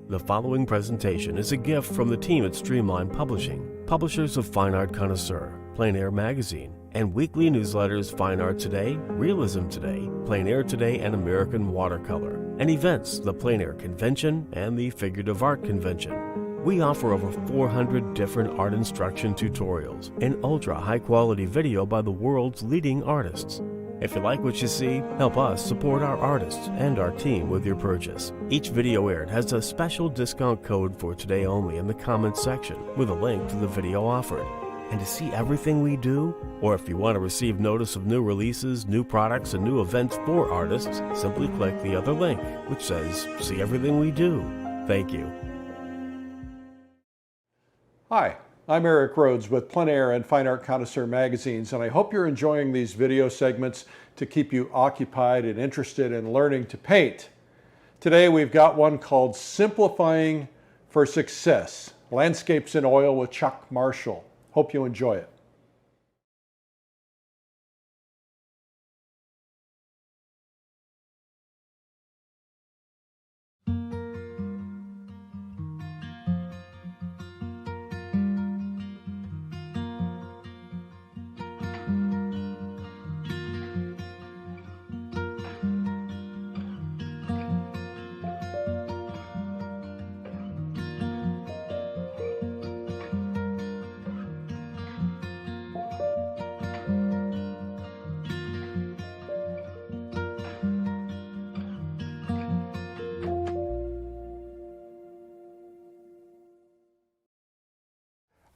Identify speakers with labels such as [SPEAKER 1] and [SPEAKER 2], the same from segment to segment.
[SPEAKER 1] The following presentation is a gift from the team at Streamline Publishing, publishers of Fine Art Connoisseur, Plein Air Magazine, and weekly newsletters Fine Art Today, Realism Today, Plein Air Today, and American Watercolor, and events, the Plein Air Convention and the Figurative Art Convention. We offer over 400 different art instruction tutorials and ultra high-quality video by the world's leading artists. If you like what you see, help us support our artists and our team with your purchase. Each video aired has a special discount code for today only in the comments section with a link to the video offered. And to see everything we do, or if you want to receive notice of new releases, new products, and new events for artists, simply click the other link, which says, "See everything we do." Thank you.
[SPEAKER 2] Hi, I'm Eric Rhodes with Plein Air and Fine Art Connoisseur magazines, and I hope you're enjoying these video segments to keep you occupied and interested in learning to paint. Today we've got one called Simplifying for Success, Landscapes in Oil with Chuck Marshall. Hope you enjoy it.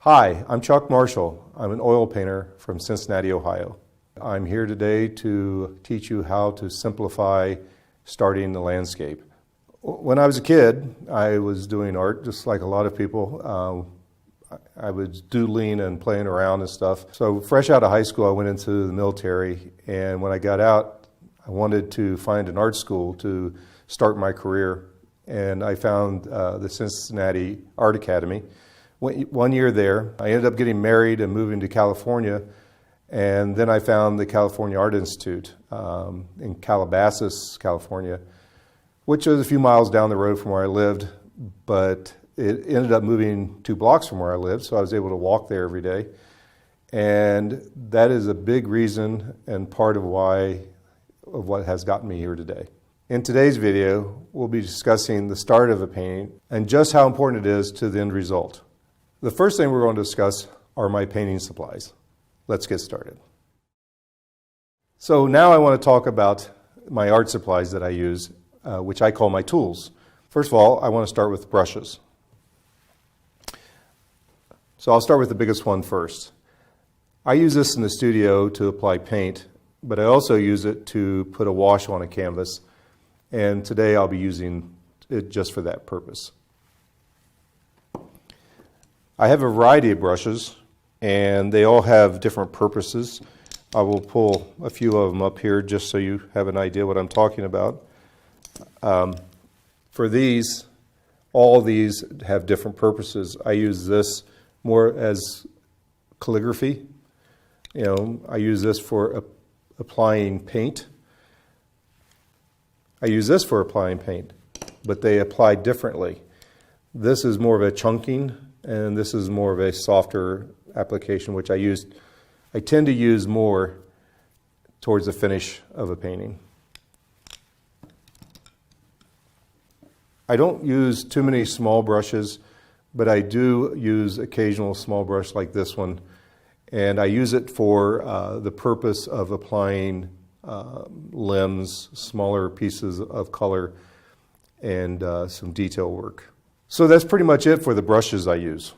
[SPEAKER 2] Hi, I'm Chuck Marshall. I'm an oil painter from Cincinnati, Ohio. I'm here today to teach you how to simplify starting the landscape. When I was a kid, I was doing art just like a lot of people. I was doodling and playing around and stuff. So fresh out of high school, I went into the military, and when I got out, I wanted to find an art school to start my career, and I found the Cincinnati Art Academy. 1 year there. I ended up getting married and moving to California, and then I found the California Art Institute in Calabasas, California, which was a few miles down the road from where I lived, but it ended up moving 2 blocks from where I lived, so I was able to walk there every day. And that is a big reason and part of what has gotten me here today. In today's video, we'll be discussing the start of a painting and just how important it is to the end result. The first thing we're going to discuss are my painting supplies. Let's get started. So now I want to talk about my art supplies that I use, which I call my tools. First of all, I want to start with brushes. So I'll start with the biggest one first. I use this in the studio to apply paint, but I also use it to put a wash on a canvas, and today I'll be using it just for that purpose. I have a variety of brushes, and they all have different purposes. I will pull a few of them up here just so you have an idea what I'm talking about. For these, all these have different purposes. I use this more as calligraphy. I use this for applying paint. I use this for applying paint, but they apply differently. This is more of a chunking, and this is more of a softer application, which I tend to use more towards the finish of a painting. I don't use too many small brushes, but I do use occasional small brush like this one, and I use it for the purpose of applying limbs, smaller pieces of color, and some detail work. So that's pretty much it for the brushes I use.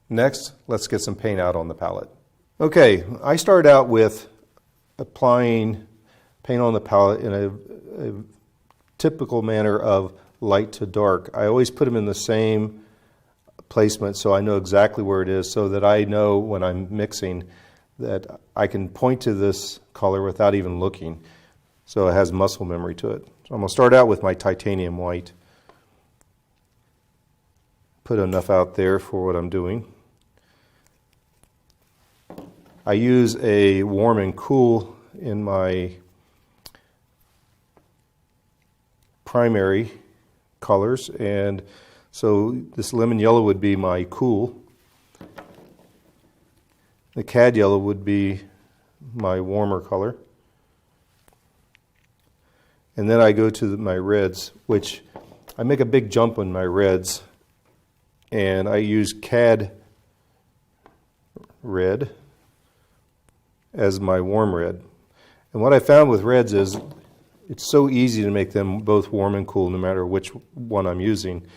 [SPEAKER 2] Next, let's get some paint out on the palette. Okay, I start out with applying paint on the palette in a typical manner of light to dark. I always put them in the same placement so I know exactly where it is, so that I know when I'm mixing that I can point to this color without even looking. So it has muscle memory to it. So I'm going to start out with my titanium white. Put enough out there for what I'm doing. I use a warm and cool in my primary colors, and So this lemon yellow would be my cool. The cad yellow would be my warmer color. And then I go to my reds, which I make a big jump on my reds, and I use cad red as my warm red. And what I found with reds is it's so easy to make them both warm and cool no matter which one I'm using.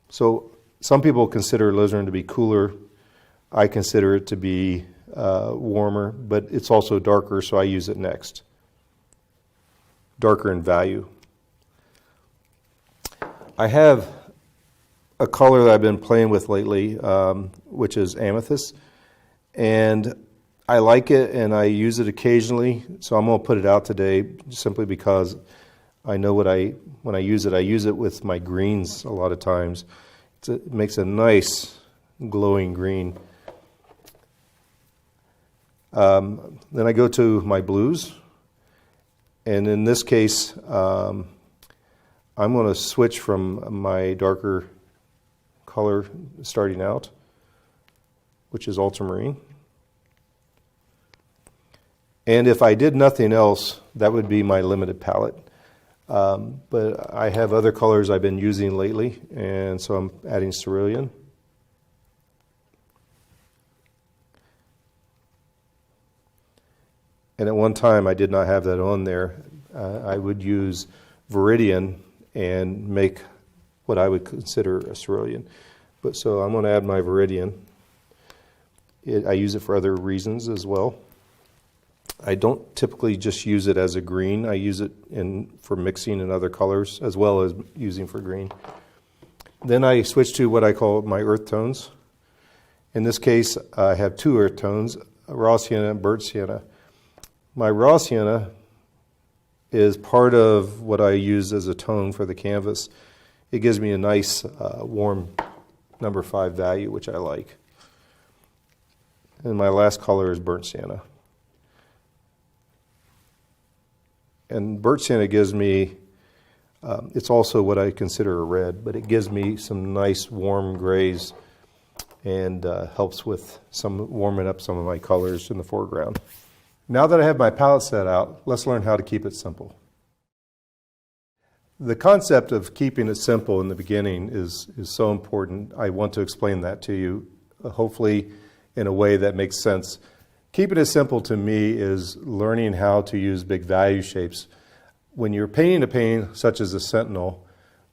[SPEAKER 2] So some people consider alizarin to be cooler. I consider it to be warmer, but it's also darker, so I use it next. Darker in value. I have a color that I've been playing with lately, which is amethyst, and I like it and I use it occasionally, so I'm going to put it out today simply because I know when I use it with my greens a lot of times. It makes a nice glowing green. Then I go to my blues, and in this case I'm going to switch from my darker color starting out, which is ultramarine. And if I did nothing else, that would be my limited palette. But I have other colors I've been using lately, and so I'm adding cerulean. And at one time I did not have that on there. I would use Viridian and make what I would consider a cerulean. But so I'm going to add my Viridian. I use it for other reasons as well. I don't typically just use it as a green. I use it for mixing in other colors as well as using for green. Then I switch to what I call my earth tones. In this case, I have two earth tones, raw sienna and burnt sienna. My raw sienna is part of what I use as a tone for the canvas. It gives me a nice warm number 5 value, which I like. And my last color is burnt sienna. And burnt sienna gives me, it's also what I consider a red, but it gives me some nice warm grays and helps with some warming up some of my colors in the foreground. Now that I have my palette set out, let's learn how to keep it simple. The concept of keeping it simple in the beginning is so important. I want to explain that to you, hopefully in a way that makes sense. Keeping it simple to me is learning how to use big value shapes. When you're painting a painting such as the Sentinel,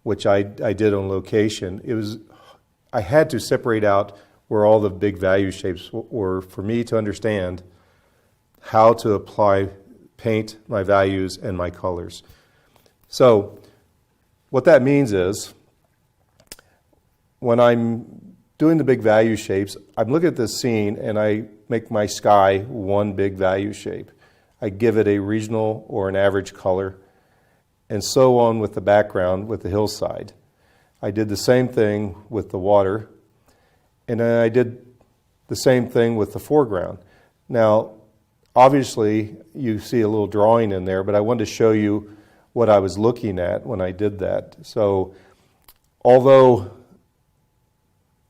[SPEAKER 2] which I did on location, I had to separate out where all the big value shapes were for me to understand how to apply paint, my values, and my colors. So what that means is when I'm doing the big value shapes, I'm looking at this scene and I make my sky one big value shape. I give it a regional or an average color, and so on with the background with the hillside. I did the same thing with the water, and then I did the same thing with the foreground. Now, obviously, you see a little drawing in there, but I wanted to show you what I was looking at when I did that. So, although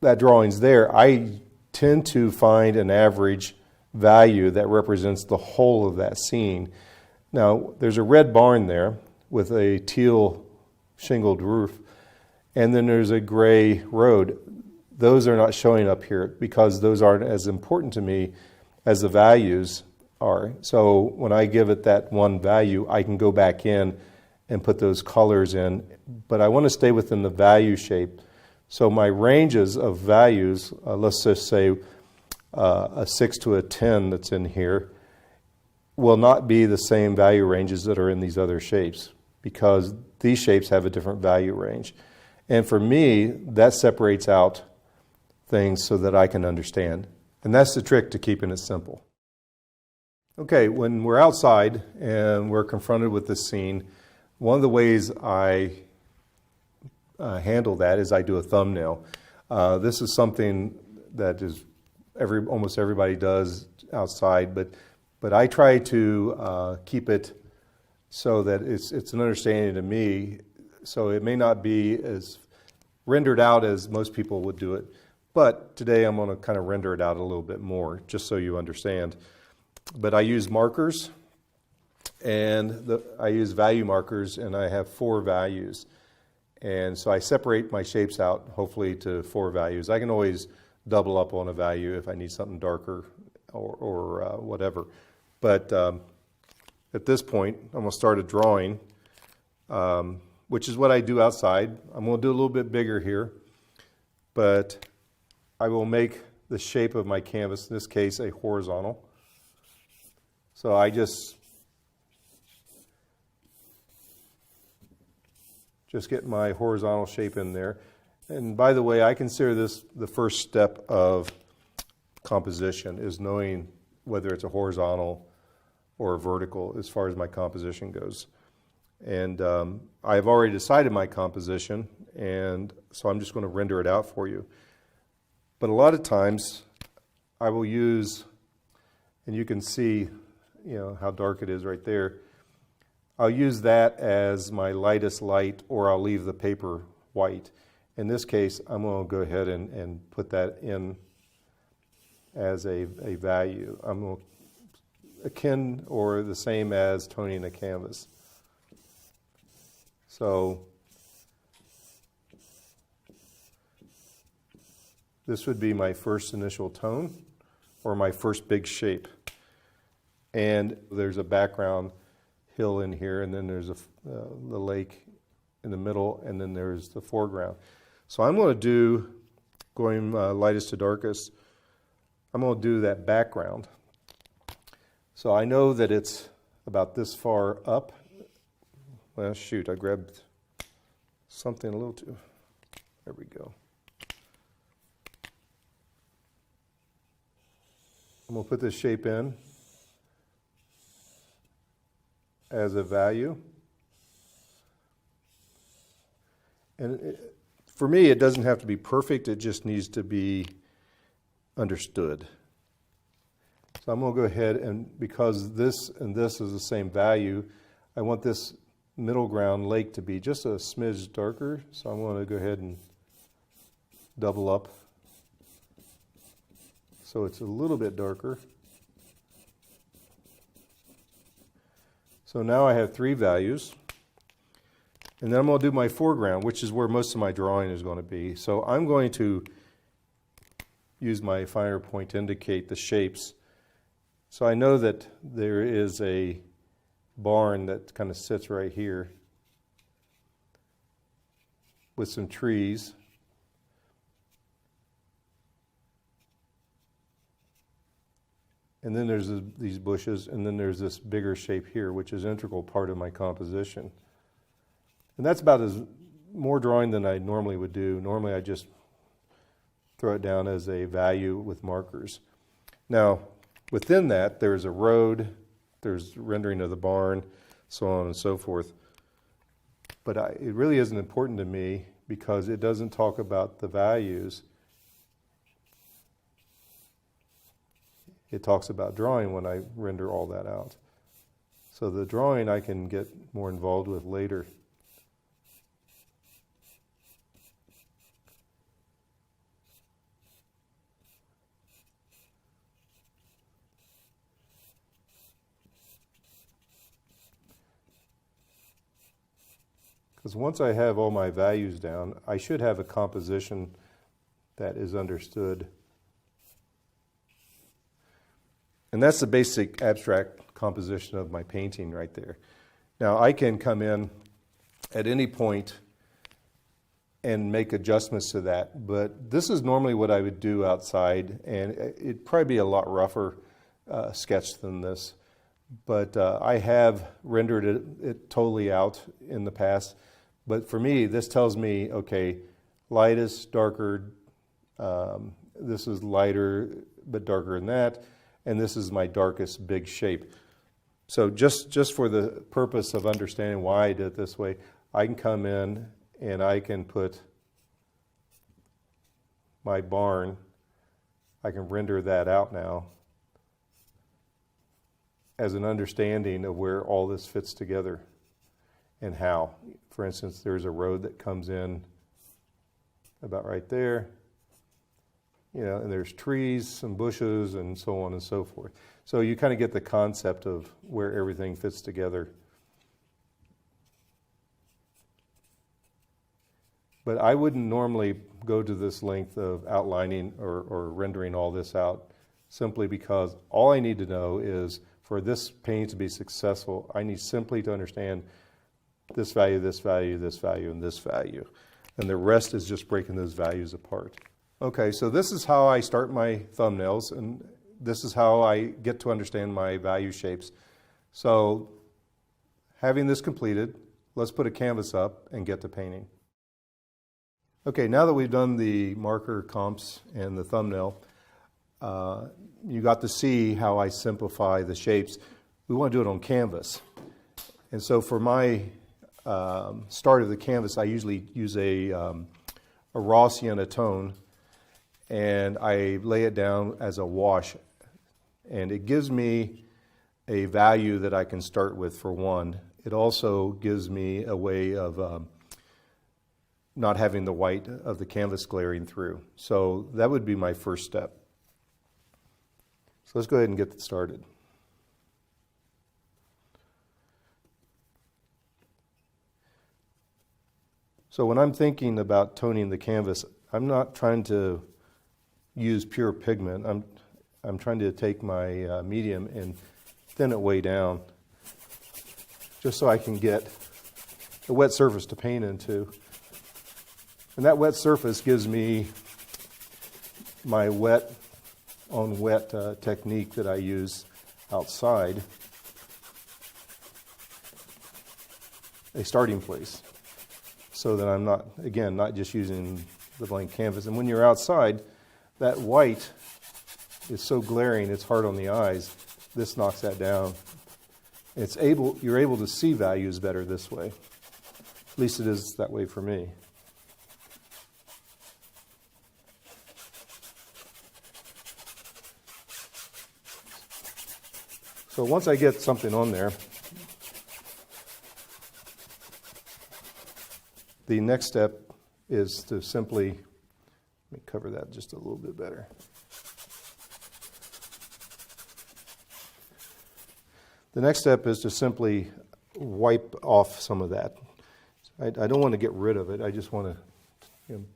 [SPEAKER 2] that drawing's there, I tend to find an average value that represents the whole of that scene. Now, there's a red barn there with a teal shingled roof, and then there's a gray road. Those are not showing up here because those aren't as important to me as the values are. So when I give it that one value, I can go back in and put those colors in, but I want to stay within the value shape. So my ranges of values, let's just say a 6 to a 10 that's in here, will not be the same value ranges that are in these other shapes because these shapes have a different value range. And for me, that separates out things so that I can understand. And that's the trick to keeping it simple. Okay, when we're outside and we're confronted with this scene, one of the ways I handle that is I do a thumbnail. This is something that is almost everybody does outside, but I try to keep it so that it's an understanding to me. So it may not be as rendered out as most people would do it. But today I'm going to kind of render it out a little bit more, just so you understand. But I use markers, and I use value markers, and I have 4 values. And so I separate my shapes out, hopefully, to 4 values. I can always double up on a value if I need something darker or whatever. But at this point, I'm going to start a drawing, which is what I do outside. I'm going to do a little bit bigger here, but I will make the shape of my canvas, in this case, a horizontal. So I just get my horizontal shape in there. And by the way, I consider this the first step of composition, is knowing whether it's a horizontal or a vertical as far as my composition goes. And I've already decided my composition, and so I'm just going to render it out for you. But a lot of times I will use, and you can see, how dark it is right there. I'll use that as my lightest light, or I'll leave the paper white. In this case, I'm going to go ahead and put that in as a value. I'm going to, akin or the same as toning a canvas. So this would be my first initial tone, or my first big shape. And there's a background hill in here, and then there's the lake in the middle, and then there's the foreground. So I'm going to do, going lightest to darkest, I'm going to do that background. So I know that it's about this far up. Well, shoot, I grabbed something a little too, there we go. I'm going to put this shape in as a value. And for me, it doesn't have to be perfect, it just needs to be understood. So I'm going to go ahead, and because this and this is the same value, I want this middle ground lake to be just a smidge darker. So I'm going to go ahead and double up so it's a little bit darker. So now I have 3 values. And then I'm going to do my foreground, which is where most of my drawing is going to be. So I'm going to use my finer point to indicate the shapes. So I know that there is a barn that kind of sits right here with some trees. And then there's these bushes, and then there's this bigger shape here, which is an integral part of my composition. And that's about as more drawing than I normally would do. Normally I just throw it down as a value with markers. Now, within that, there's a road, there's rendering of the barn, so on and so forth. But it really isn't important to me because it doesn't talk about the values. It talks about drawing when I render all that out. So the drawing I can get more involved with later. Because once I have all my values down, I should have a composition that is understood. And that's the basic abstract composition of my painting right there. Now I can come in at any point and make adjustments to that, but this is normally what I would do outside, and it'd probably be a lot rougher sketch than this. But I have rendered it totally out in the past. But for me, this tells me, okay, lightest, darker, this is lighter but darker than that, and this is my darkest big shape. So just for the purpose of understanding why I did it this way, I can come in and I can put my barn, I can render that out now as an understanding of where all this fits together and how. For instance, there's a road that comes in about right there. You know, and there's trees, some bushes, and so on and so forth. So you kind of get the concept of where everything fits together. But I wouldn't normally go to this length of outlining or rendering all this out, simply because all I need to know is for this painting to be successful, I need simply to understand this value, this value, this value, and this value. And the rest is just breaking those values apart. Okay, so this is how I start my thumbnails, and this is how I get to understand my value shapes. So having this completed, let's put a canvas up and get to painting. Okay, now that we've done the marker comps and the thumbnail, you got to see how I simplify the shapes. We want to do it on canvas. And so for my start of the canvas, I usually use a raw sienna tone, and I lay it down as a wash. And it gives me a value that I can start with for one. It also gives me a way of not having the white of the canvas glaring through. So that would be my first step. So let's go ahead and get started. So when I'm thinking about toning the canvas, I'm not trying to use pure pigment. I'm trying to take my medium and thin it way down, just so I can get a wet surface to paint into. And that wet surface gives me my wet on wet technique that I use outside, a starting place, so that I'm not, again, not just using the blank canvas. And when you're outside, that white is so glaring, it's hard on the eyes. This knocks that down. You're able to see values better this way. At least it is that way for me. So once I get something on there, the next step is to simply, let me cover that just a little bit better. The next step is to simply wipe off some of that. I don't want to get rid of it. I just want to kind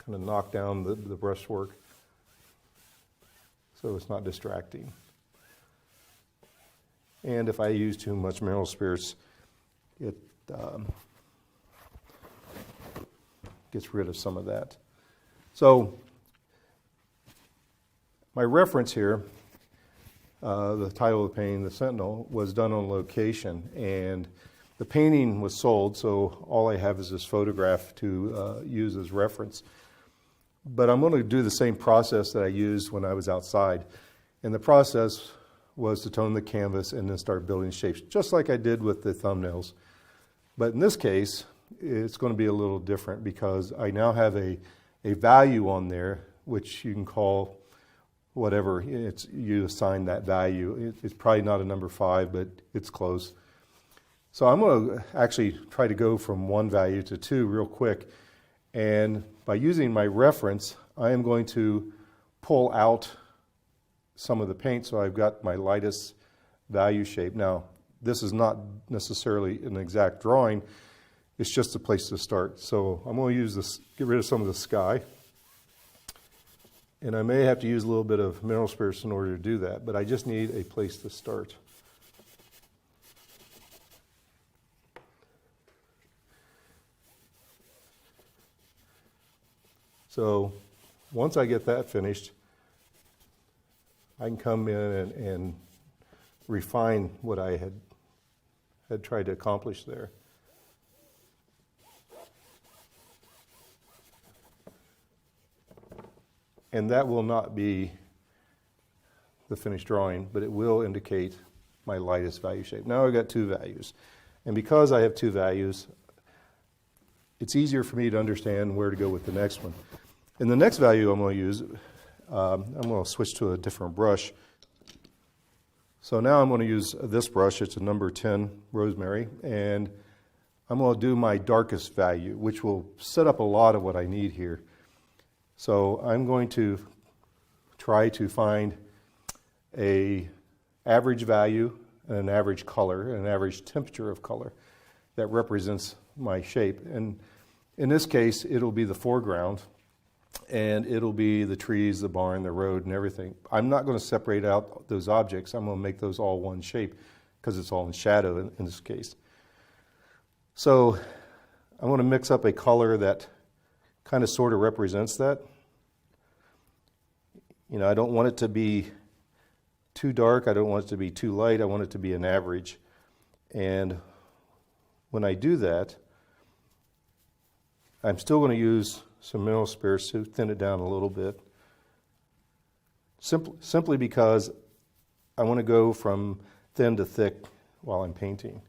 [SPEAKER 2] of knock down the brushwork so it's not distracting. And if I use too much mineral spirits, it gets rid of some of that. So my reference here, the title of the painting, The Sentinel, was done on location, and the painting was sold, so all I have is this photograph to use as reference. But I'm going to do the same process that I used when I was outside. And the process was to tone the canvas and then start building shapes, just like I did with the thumbnails. But in this case, it's going to be a little different because I now have a value on there, which you can call whatever you assign that value. It's probably not a number 5, but it's close. So I'm going to actually try to go from 1 value to 2 real quick. And by using my reference, I am going to pull out some of the paint so I've got my lightest value shape. Now, this is not necessarily an exact drawing. It's just a place to start. So I'm going to use this, get rid of some of the sky. And I may have to use a little bit of mineral spirits in order to do that, but I just need a place to start. So once I get that finished, I can come in and refine what I had tried to accomplish there. And that will not be the finished drawing, but it will indicate my lightest value shape. Now I've got 2 values. And because I have 2 values, it's easier for me to understand where to go with the next one. And the next value I'm going to use, I'm going to switch to a different brush. So now I'm going to use this brush. It's a number 10 rosemary, and I'm going to do my darkest value, which will set up a lot of what I need here. So I'm going to try to find an average value and an average color and an average temperature of color that represents my shape. And in this case, it'll be the foreground, and it'll be the trees, the barn, the road, and everything. I'm not going to separate out those objects. I'm going to make those all one shape because it's all in shadow in this case. So I want to mix up a color that kind of sort of represents that. You know, I don't want it to be too dark. I don't want it to be too light. I want it to be an average. And when I do that, I'm still going to use some mineral spirits to thin it down a little bit. Simply because I want to go from thin to thick while I'm painting.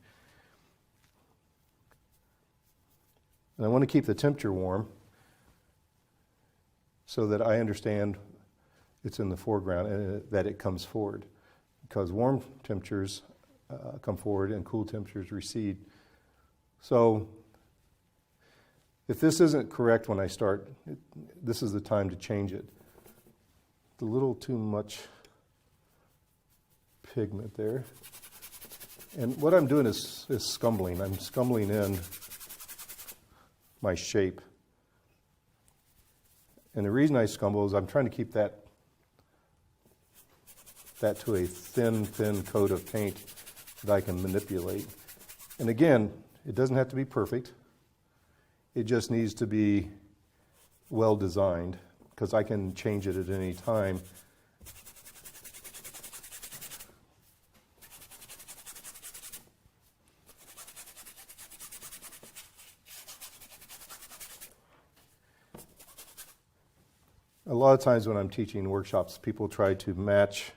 [SPEAKER 2] And I want to keep the temperature warm so that I understand it's in the foreground and that it comes forward. Because warm temperatures come forward and cool temperatures recede. So if this isn't correct when I start, this is the time to change it. A little too much pigment there. And what I'm doing is scumbling. I'm scumbling in my shape. And the reason I scumble is I'm trying to keep that to a thin coat of paint that I can manipulate. And again, it doesn't have to be perfect. It just needs to be well designed, because I can change it at any time. A lot of times when I'm teaching workshops, people try to match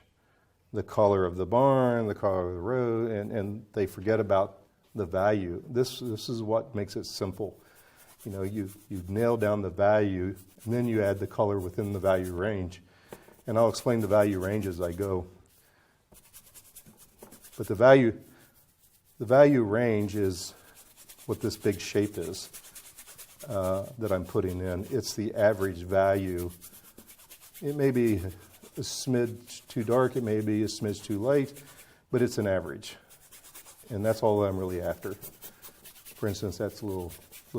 [SPEAKER 2] the color of the barn, the color of the road, and they forget about the value. This is what makes it simple. You know, you nail down the value, and then you add the color within the value range. And I'll explain the value range as I go. But the value range is what this big shape is that I'm putting in. It's the average value. It may be a smidge too dark, it may be a smidge too light, but it's an average. And that's all I'm really after. For instance, that's a little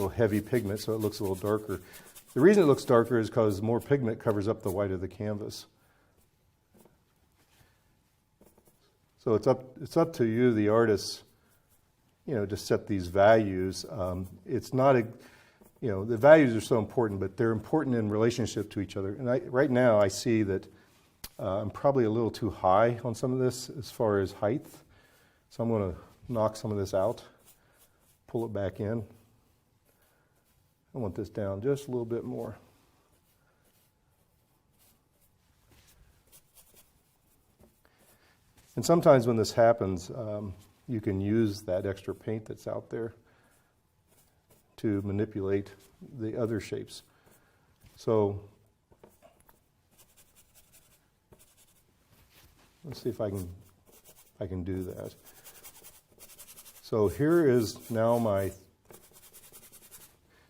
[SPEAKER 2] heavy pigment, so it looks a little darker. The reason it looks darker is because more pigment covers up the white of the canvas. So it's up to you, the artist, you know, to set these values. It's not a, you know, the values are so important, but they're important in relationship to each other. And right now I see that I'm probably a little too high on some of this as far as height. So I'm going to knock some of this out, pull it back in. I want this down just a little bit more. And sometimes when this happens, you can use that extra paint that's out there to manipulate the other shapes. So let's see if I can do that. So here is now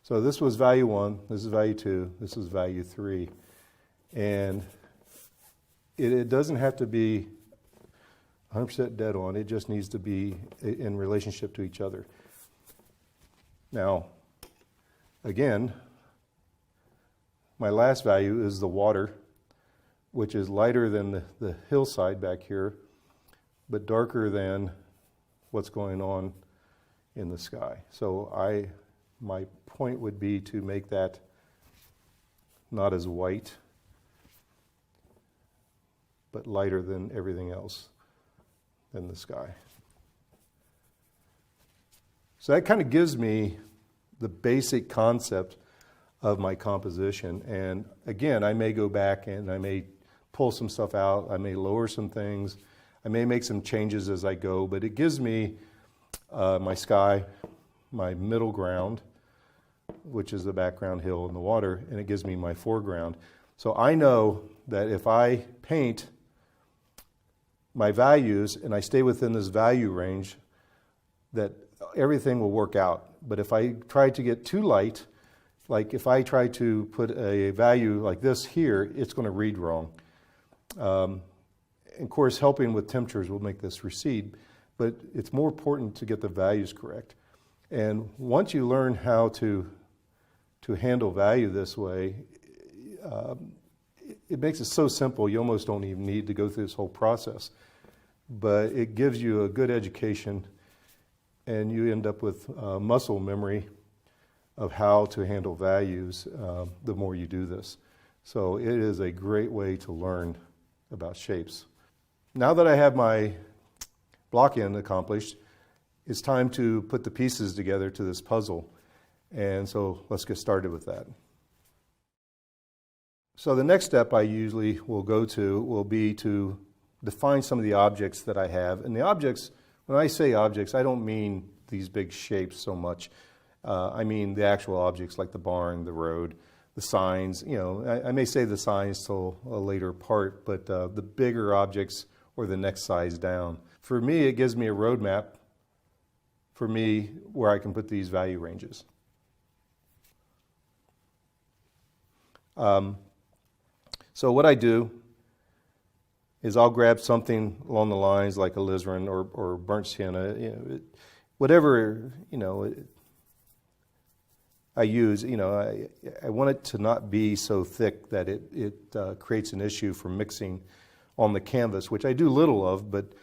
[SPEAKER 2] so this was value 1, this is value 2, this is value 3. And it doesn't have to be 100% dead on, it just needs to be in relationship to each other. Now, again, my last value is the water, which is lighter than the hillside back here, but darker than what's going on in the sky. So my point would be to make that not as white, but lighter than everything else in the sky. So that kind of gives me the basic concept of my composition. And again, I may go back and I may pull some stuff out, I may lower some things, I may make some changes as I go, but it gives me my sky, my middle ground, which is the background hill and the water, and it gives me my foreground. So I know that if I paint my values and I stay within this value range, that everything will work out. But if I try to get too light Like if I try to put a value like this here, it's going to read wrong. Of course, helping with temperatures will make this recede, but it's more important to get the values correct. And once you learn how to handle value this way, it makes it so simple you almost don't even need to go through this whole process. But it gives you a good education, and you end up with muscle memory of how to handle values the more you do this. So it is a great way to learn about shapes. Now that I have my block end accomplished, it's time to put the pieces together to this puzzle. And so let's get started with that. So the next step I usually will go to will be to define some of the objects that I have. And the objects, when I say objects, I don't mean these big shapes so much. I mean the actual objects like the barn, the road, the signs. You know, I may say the signs till a later part, but the bigger objects or the next size down. For me, it gives me a roadmap for me where I can put these value ranges. So what I do is I'll grab something along the lines like alizarin or burnt sienna, whatever I use. I want it to not be so thick that it creates an issue for mixing on the canvas, which I do little of, but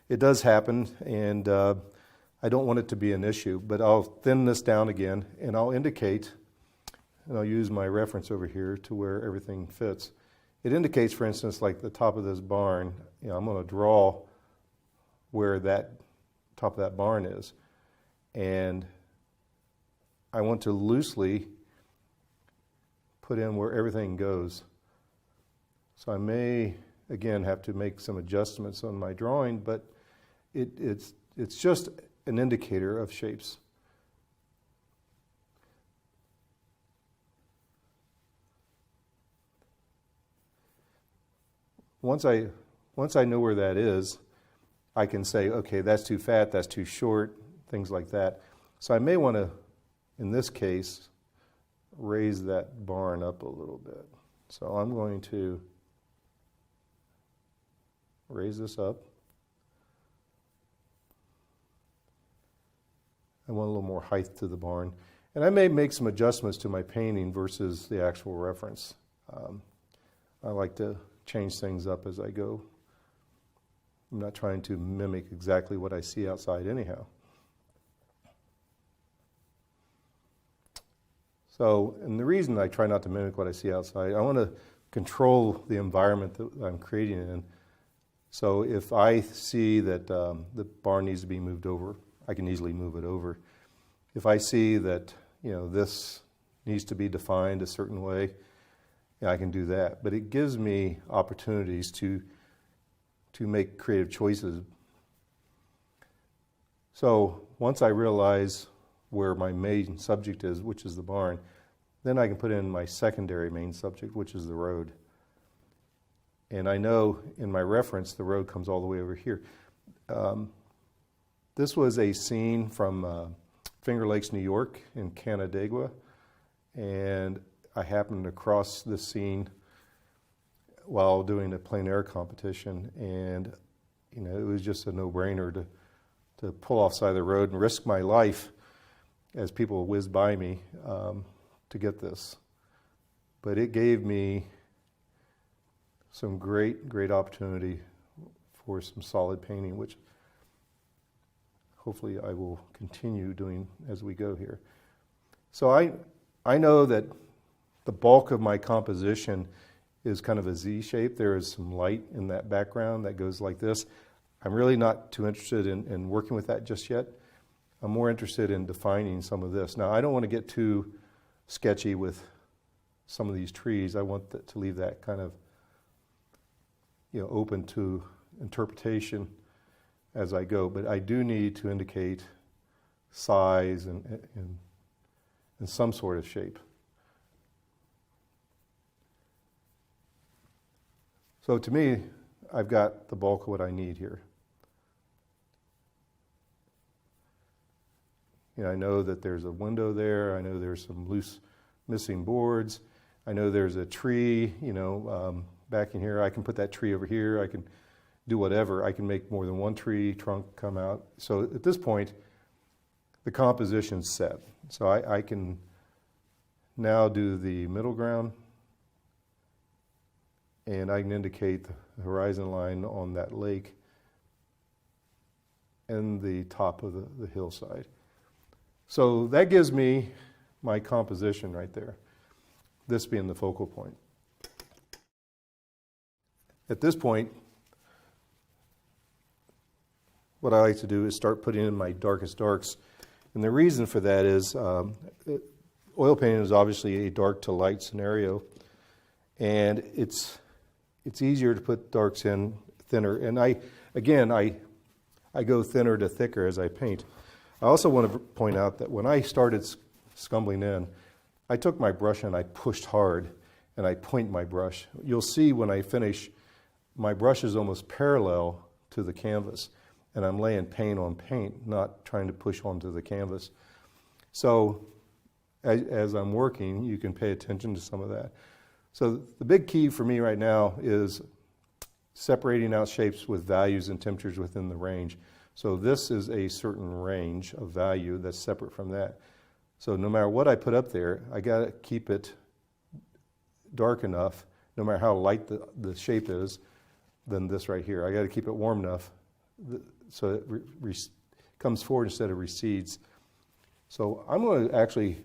[SPEAKER 2] it does happen, and I don't want it to be an issue. But I'll thin this down again, and I'll indicate, and I'll use my reference over here to where everything fits. It indicates, for instance, like the top of this barn, I'm going to draw where that top of that barn is. And I want to loosely put in where everything goes. So I may, again, have to make some adjustments on my drawing, but it's just an indicator of shapes. Once I know where that is, I can say, okay, that's too fat, that's too short, things like that. So I may want to, in this case, raise that barn up a little bit. So I'm going to raise this up. I want a little more height to the barn. And I may make some adjustments to my painting versus the actual reference. I like to change things up as I go. I'm not trying to mimic exactly what I see outside anyhow. So, and the reason I try not to mimic what I see outside, I want to control the environment that I'm creating in. So if I see that the barn needs to be moved over, I can easily move it over. If I see that this needs to be defined a certain way, I can do that. But it gives me opportunities to make creative choices. So once I realize where my main subject is, which is the barn, then I can put in my secondary main subject, which is the road. And I know in my reference the road comes all the way over here. This was a scene from Finger Lakes, New York in Canandaigua, and I happened across this scene while doing a plein air competition, and it was just a no-brainer to pull off side of the road and risk my life as people whizzed by me to get this. But it gave me some great opportunity for some solid painting, which hopefully I will continue doing as we go here. So I know that the bulk of my composition is kind of a Z shape. There is some light in that background that goes like this. I'm really not too interested in working with that just yet. I'm more interested in defining some of this. Now, I don't want to get too sketchy with some of these trees. I want to leave that kind of open to interpretation as I go. But I do need to indicate size and some sort of shape. So to me, I've got the bulk of what I need here. I know that there's a window there. I know there's some loose missing boards. I know there's a tree, back in here. I can put that tree over here. I can do whatever. I can make more than one tree trunk come out. So at this point, the composition's set. So I can now do the middle ground, and I can indicate the horizon line on that lake and the top of the hillside. So that gives me my composition right there, this being the focal point. At this point, what I like to do is start putting in my darkest darks. And the reason for that is oil painting is obviously a dark to light scenario, and it's easier to put darks in thinner. And I go thinner to thicker as I paint. I also want to point out that when I started scumbling in, I took my brush and I pushed hard, and I point my brush. You'll see when I finish, my brush is almost parallel to the canvas, and I'm laying paint on paint, not trying to push onto the canvas. So as I'm working, you can pay attention to some of that. So the big key for me right now is separating out shapes with values and temperatures within the range. So this is a certain range of value that's separate from that. So no matter what I put up there, I got to keep it dark enough, no matter how light the shape is, than this right here. I got to keep it warm enough so it comes forward instead of recedes. So I'm going to actually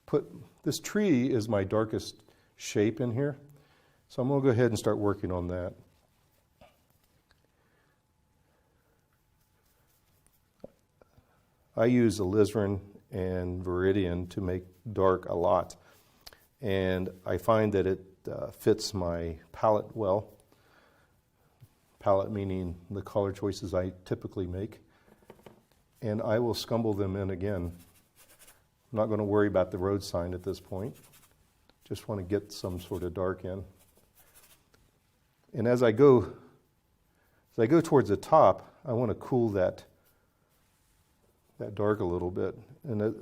[SPEAKER 2] put, this tree is my darkest shape in here. So I'm going to go ahead and start working on that. I use alizarin and viridian to make dark a lot. And I find that it fits my palette well. Palette meaning the color choices I typically make. And I will scumble them in again. I'm not going to worry about the road sign at this point. Just want to get some sort of dark in. And as I go towards the top, I want to cool that dark a little bit. And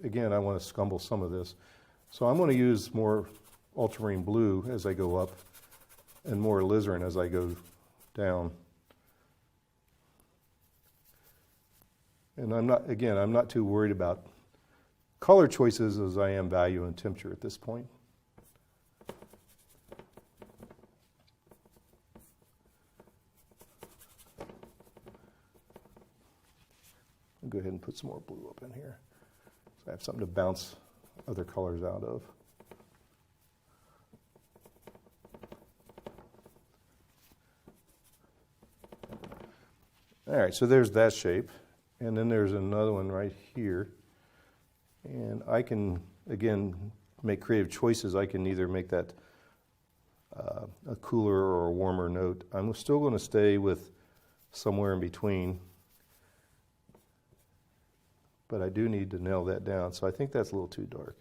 [SPEAKER 2] again, I want to scumble some of this. So I'm going to use more ultramarine blue as I go up and more alizarin as I go down. And I'm not too worried about color choices as I am value and temperature at this point. I'll go ahead and put some more blue up in here so I have something to bounce other colors out of. All right, so there's that shape. And then there's another one right here. And I can, again, make creative choices. I can either make that a cooler or a warmer note. I'm still going to stay with somewhere in between. But I do need to nail that down. So I think that's a little too dark.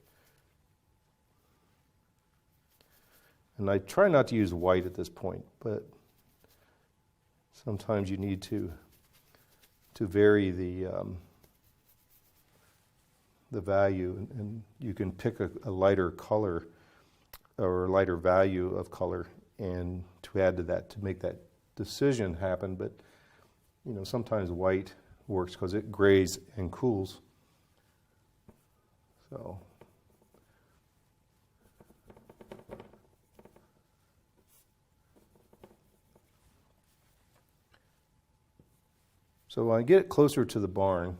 [SPEAKER 2] And I try not to use white at this point, but sometimes you need to vary the value, and you can pick a lighter color or a lighter value of color and to add to that to make that decision happen. But sometimes white works because it grays and cools. So when I get closer to the barn,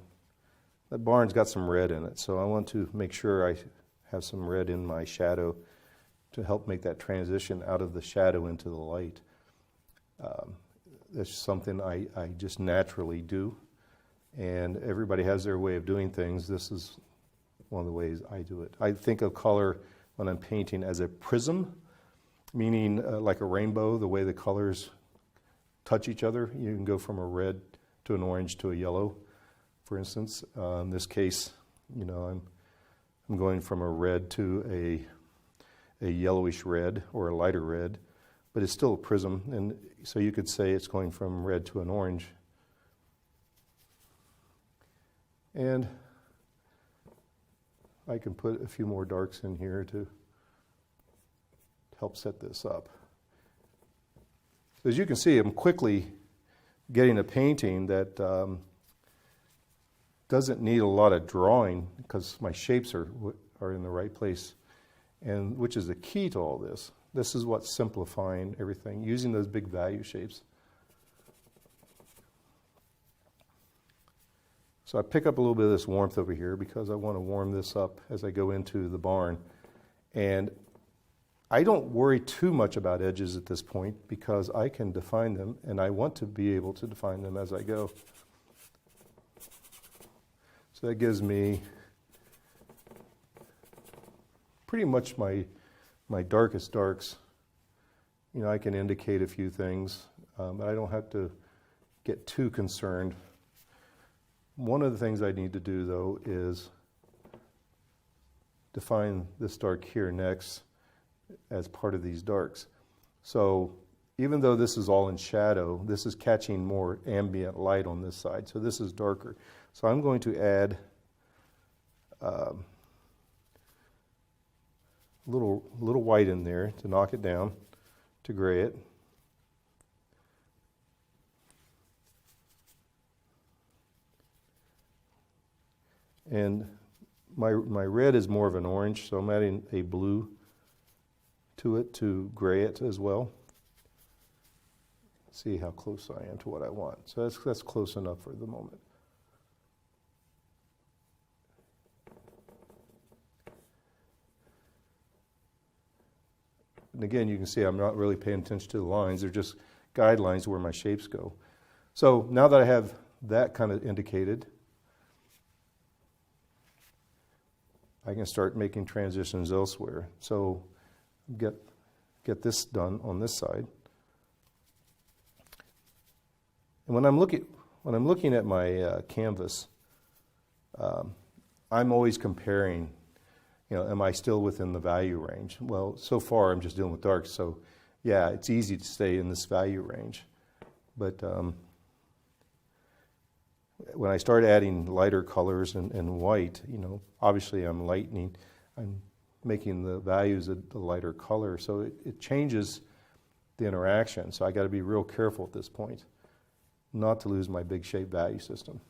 [SPEAKER 2] that barn's got some red in it, so I want to make sure I have some red in my shadow to help make that transition out of the shadow into the light. That's something I just naturally do, and everybody has their way of doing things. This is one of the ways I do it. I think of color when I'm painting as a prism, meaning like a rainbow, the way the colors touch each other. You can go from a red to an orange to a yellow, for instance. In this case, I'm going from a red to a yellowish red or a lighter red, but it's still a prism, and so you could say it's going from red to an orange. And I can put a few more darks in here to help set this up. So as you can see, I'm quickly getting a painting that doesn't need a lot of drawing because my shapes are in the right place, and which is the key to all this. This is what's simplifying everything, using those big value shapes. So I pick up a little bit of this warmth over here because I want to warm this up as I go into the barn. And I don't worry too much about edges at this point because I can define them, and I want to be able to define them as I go. So that gives me pretty much my darkest darks. You know, I can indicate a few things, but I don't have to get too concerned. One of the things I need to do, though, is define this dark here next as part of these darks. So even though this is all in shadow, this is catching more ambient light on this side, so this is darker. So I'm going to add a little white in there to knock it down, to gray it. And my red is more of an orange, so I'm adding a blue to it to gray it as well. See how close I am to what I want. So that's close enough for the moment. And again, you can see I'm not really paying attention to the lines. They're just guidelines where my shapes go. So now that I have that kind of indicated, I can start making transitions elsewhere. So get this done on this side. And when I'm looking at my canvas, I'm always comparing. You know, am I still within the value range? Well, so far I'm just dealing with darks, so yeah, it's easy to stay in this value range. But when I start adding lighter colors and white, you know, obviously I'm making the values a lighter color, so it changes the interaction. So I got to be real careful at this point, not to lose my big shape value system.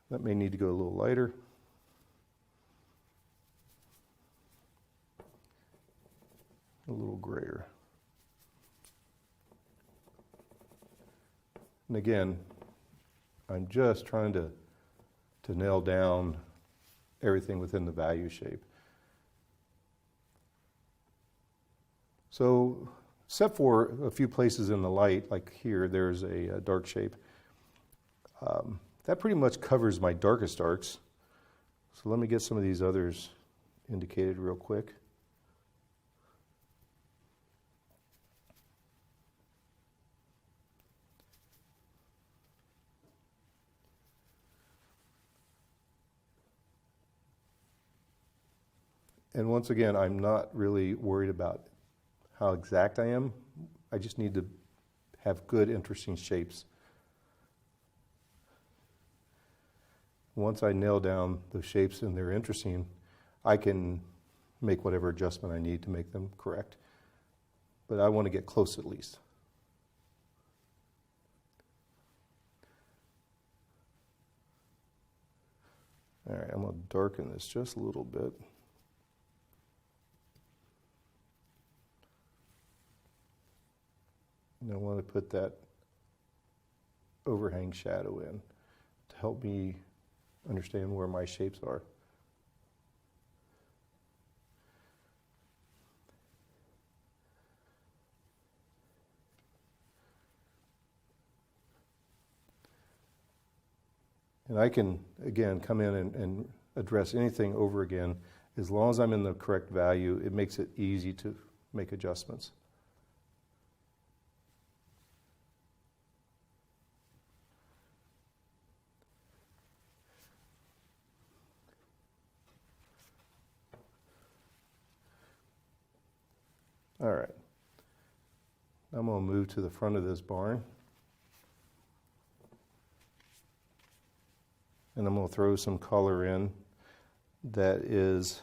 [SPEAKER 2] That may need to go a little lighter. A little grayer. And again, I'm just trying to nail down everything within the value shape. So, except for a few places in the light, like here, there's a dark shape. That pretty much covers my darkest darks. So let me get some of these others indicated real quick. And once again, I'm not really worried about how exact I am. I just need to have good, interesting shapes. Once I nail down the shapes and they're interesting, I can make whatever adjustment I need to make them correct. But I want to get close at least. All right, I'm going to darken this just a little bit. And I want to put that overhang shadow in to help me understand where my shapes are. And I can, again, come in and address anything over again. As long as I'm in the correct value, it makes it easy to make adjustments. All right, I'm going to move to the front of this barn. And I'm going to throw some color in. that is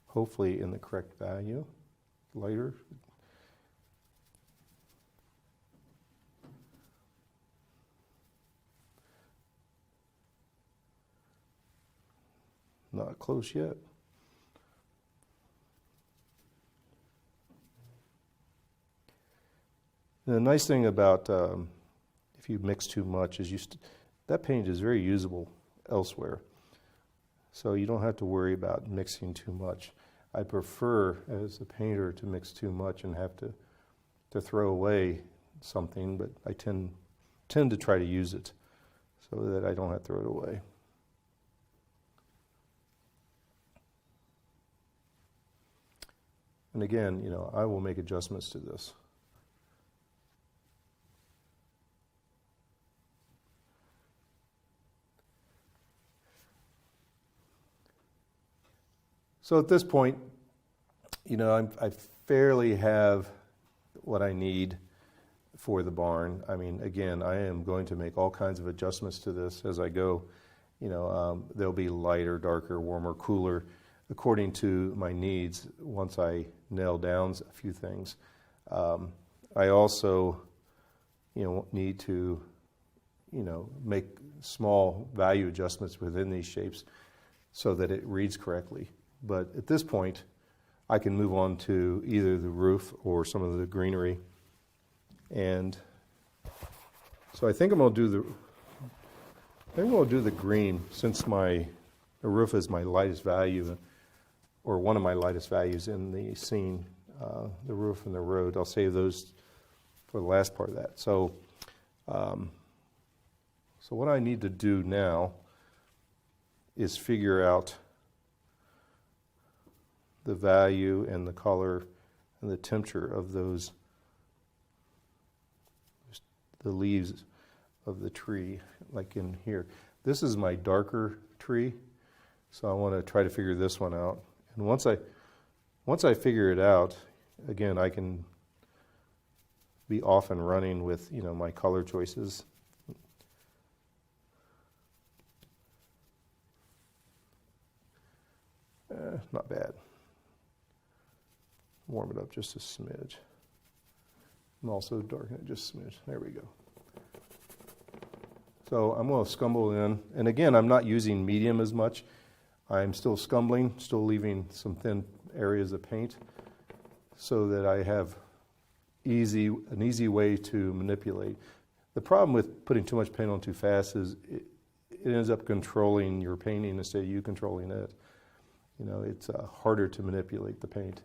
[SPEAKER 2] hopefully in the correct value, lighter. Not close yet. And the nice thing about if you mix too much is that paint is very usable elsewhere. So you don't have to worry about mixing too much. I prefer, as a painter, to mix too much and have to throw away something, but I tend to try to use it so that I don't have to throw it away. And again, I will make adjustments to this. So at this point, I fairly have what I need for the barn. I mean, again, I am going to make all kinds of adjustments to this as I go. They'll be lighter, darker, warmer, cooler, according to my needs once I nail down a few things. I also, need to, make small value adjustments within these shapes so that it reads correctly. But at this point, I can move on to either the roof or some of the greenery. And so I think I'm going to do the green, since the roof is my lightest value, or one of my lightest values in the scene, the roof and the road. I'll save those for the last part of that. So what I need to do now is figure out the value and the color and the temperature of the leaves of the tree, like in here. This is my darker tree, so I want to try to figure this one out. And once I figure it out, again, I can be off and running with my color choices. Not bad. Warm it up just a smidge. And also darken it just a smidge. There we go. So I'm going to scumble in. And again, I'm not using medium as much. I'm still scumbling, still leaving some thin areas of paint so that I have an easy way to manipulate. The problem with putting too much paint on too fast is it ends up controlling your painting instead of you controlling it. It's harder to manipulate the paint.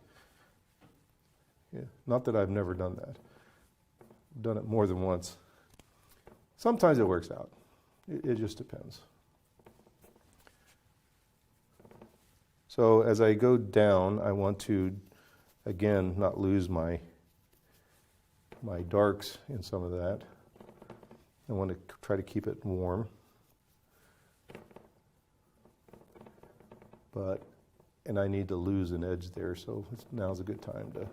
[SPEAKER 2] Yeah. Not that I've never done that. I've done it more than once. Sometimes it works out. It just depends. So as I go down, I want to, again, not lose my darks in some of that. I want to try to keep it warm. And I need to lose an edge there, so now's a good time to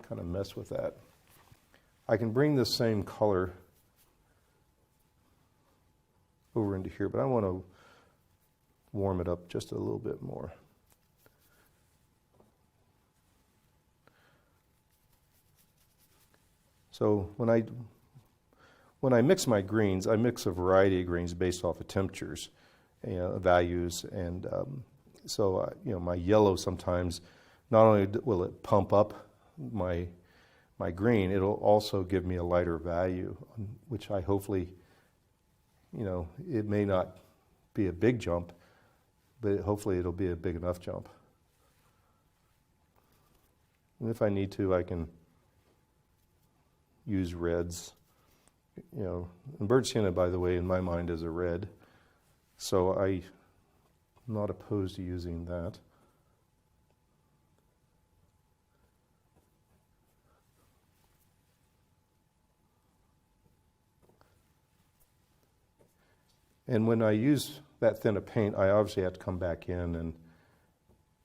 [SPEAKER 2] kind of mess with that. I can bring this same color over into here, but I want to warm it up just a little bit more. So when I mix my greens, I mix a variety of greens based off of temperatures, values, and so my yellow sometimes, not only will it pump up my green, it'll also give me a lighter value, which I hopefully, it may not be a big jump, but hopefully it'll be a big enough jump. And if I need to, I can use reds. And bird sienna, by the way, in my mind is a red, so I'm not opposed to using that. And when I use that thin of paint, I obviously have to come back in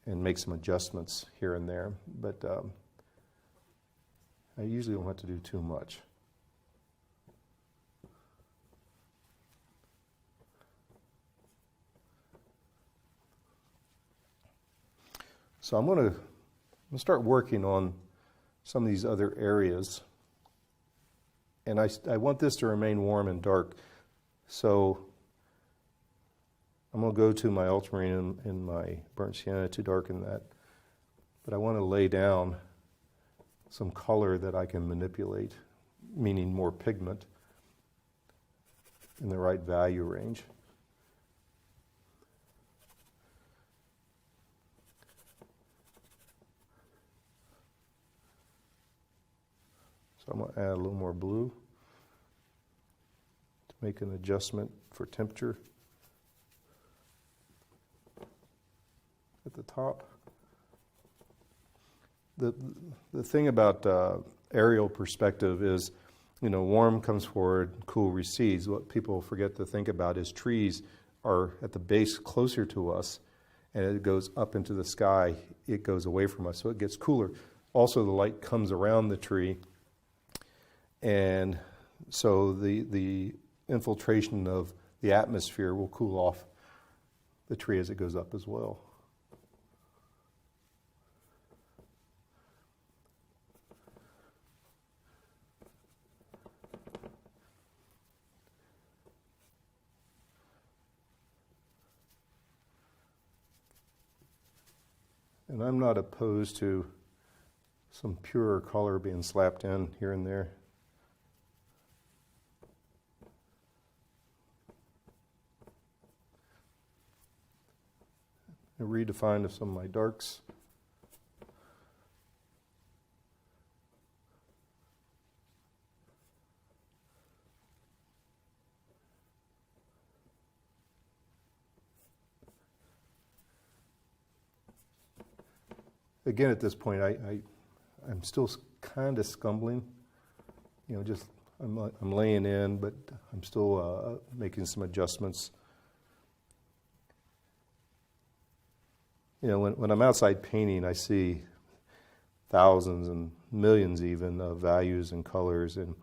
[SPEAKER 2] and make some adjustments here and there, but I usually don't have to do too much. So I'm going to start working on some of these other areas. And I want this to remain warm and dark. So I'm going to go to my ultramarine and my burnt sienna to darken that. But I want to lay down some color that I can manipulate, meaning more pigment in the right value range. So I'm going to add a little more blue to make an adjustment for temperature at the top. The thing about aerial perspective is, warm comes forward, cool recedes. What people forget to think about is trees are at the base closer to us, and it goes up into the sky, it goes away from us, so it gets cooler. Also, the light comes around the tree, and so the infiltration of the atmosphere will cool off the tree as it goes up as well. And I'm not opposed to some purer color being slapped in here and there. I redefined some of my darks. Again, at this point, I'm still kind of scumbling. I'm laying in, but I'm still making some adjustments. When I'm outside painting, I see thousands and millions even of values and colors, and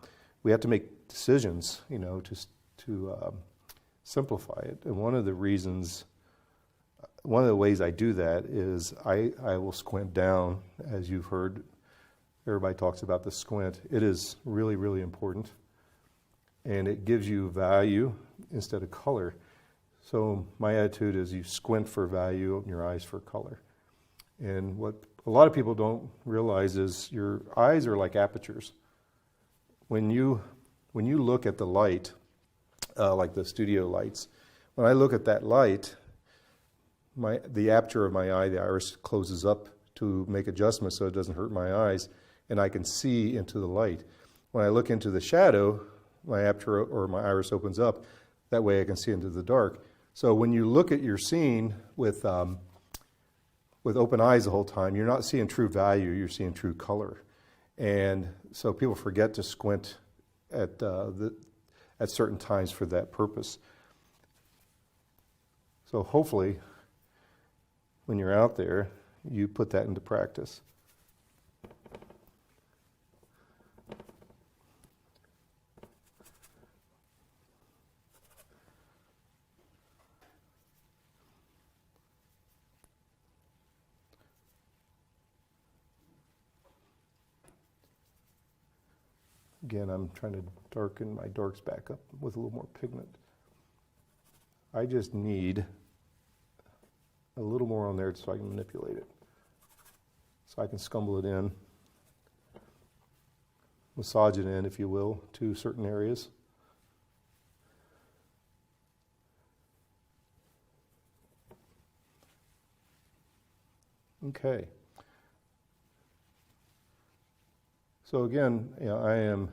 [SPEAKER 2] we have to make decisions, to simplify it. And one of the ways I do that is I will squint down. As you've heard, everybody talks about the squint. It is really, really important, and it gives you value instead of color. So my attitude is you squint for value, open your eyes for color. And what a lot of people don't realize is your eyes are like apertures. When you look at the light, like the studio lights, when I look at that light, the aperture of my eye, the iris, closes up to make adjustments so it doesn't hurt my eyes, and I can see into the light. When I look into the shadow, my aperture or my iris opens up. That way I can see into the dark. So when you look at your scene with open eyes the whole time, you're not seeing true value, you're seeing true color. And so people forget to squint at certain times for that purpose. So hopefully, when you're out there, you put that into practice. Again, I'm trying to darken my darks back up with a little more pigment. I just need a little more on there so I can manipulate it. So I can scumble it in, massage it in, if you will, to certain areas. Okay. So again, I am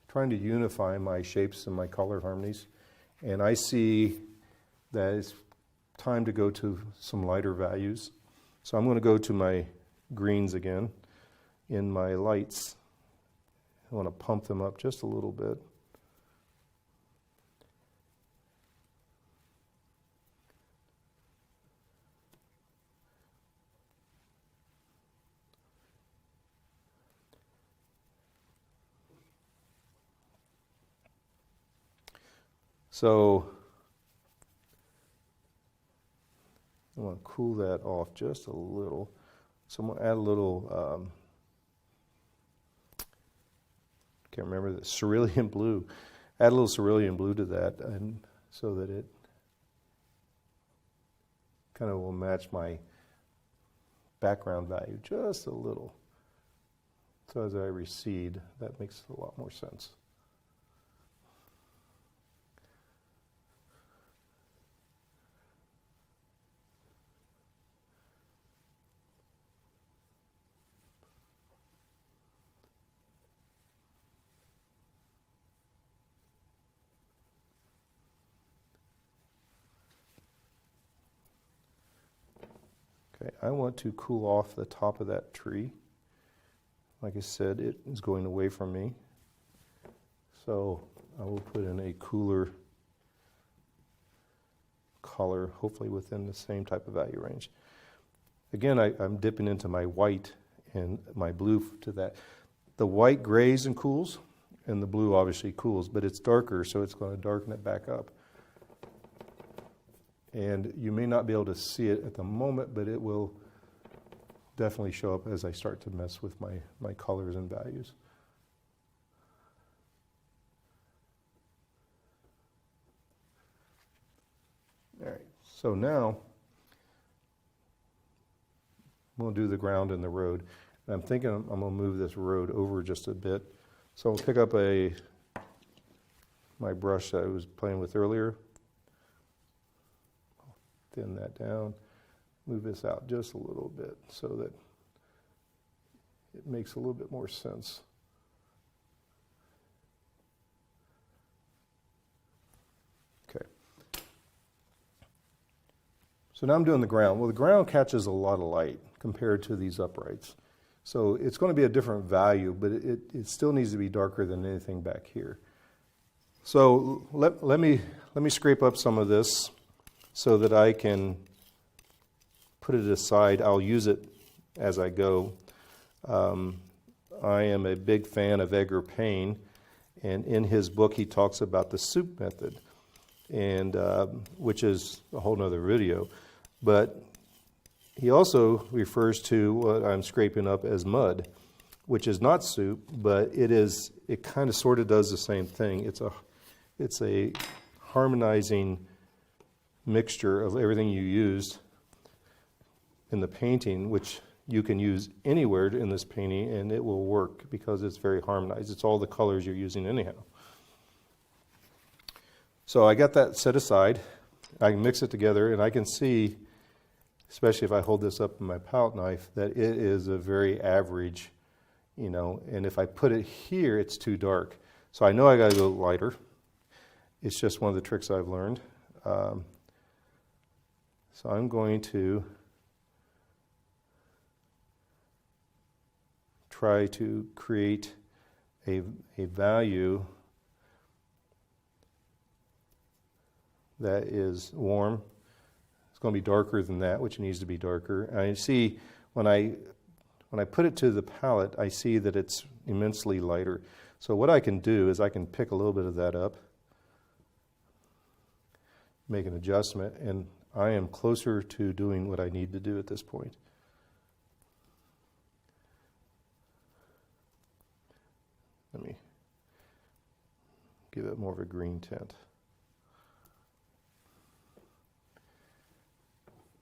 [SPEAKER 2] trying to unify my shapes and my color harmonies, and I see that it's time to go to some lighter values. So I'm going to go to my greens again in my lights. I want to pump them up just a little bit. So want to cool that off just a little. So I'm going to add a little, can't remember, the cerulean blue. Add a little cerulean blue to that, and so that it kind of will match my background value just a little. So as I recede, that makes a lot more sense. Okay, I want to cool off the top of that tree. Like I said, it is going away from me. So I will put in a cooler color, hopefully within the same type of value range. Again, I'm dipping into my white and my blue to that. The white grays and cools, and the blue obviously cools, but it's darker, so it's going to darken it back up. And you may not be able to see it at the moment, but it will definitely show up as I start to mess with my colors and values. All right, so now we'll do the ground and the road. And I'm thinking I'm going to move this road over just a bit. So I'll pick up my brush that I was playing with earlier. Thin that down, move this out just a little bit so that it makes a little bit more sense. Okay. So now I'm doing the ground. Well, the ground catches a lot of light compared to these uprights. So it's going to be a different value, but it still needs to be darker than anything back here. So let me scrape up some of this so that I can put it aside. I'll use it as I go. I am a big fan of Edgar Payne, and in his book he talks about the soup method, and which is a whole nother video. But he also refers to what I'm scraping up as mud, which is not soup, but it kind of sort of does the same thing. It's a harmonizing mixture of everything you used in the painting, which you can use anywhere in this painting and it will work because it's very harmonized. It's all the colors you're using anyhow. So I got that set aside. I can mix it together and I can see, especially if I hold this up in my palette knife, that it is a very average, and if I put it here, it's too dark. So I know I got to go lighter. It's just one of the tricks I've learned. So I'm going to try to create a value that is warm. It's going to be darker than that, which needs to be darker. And I see when I put it to the palette, I see that it's immensely lighter. So what I can do is I can pick a little bit of that up, make an adjustment, and I am closer to doing what I need to do at this point. Let me give it more of a green tint.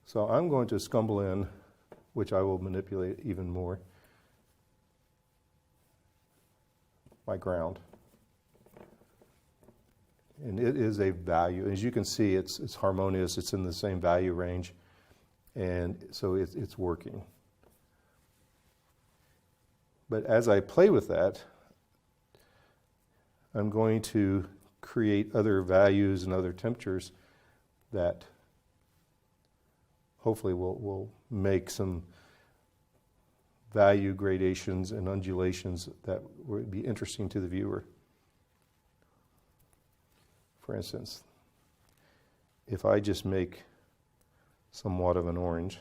[SPEAKER 2] So I'm going to scumble in, which I will manipulate even more, my ground. And it is a value. As you can see, it's harmonious. It's in the same value range. And so it's working. But as I play with that, I'm going to create other values and other temperatures that hopefully will make some value gradations and undulations that would be interesting to the viewer. For instance, if I just make somewhat of an orange,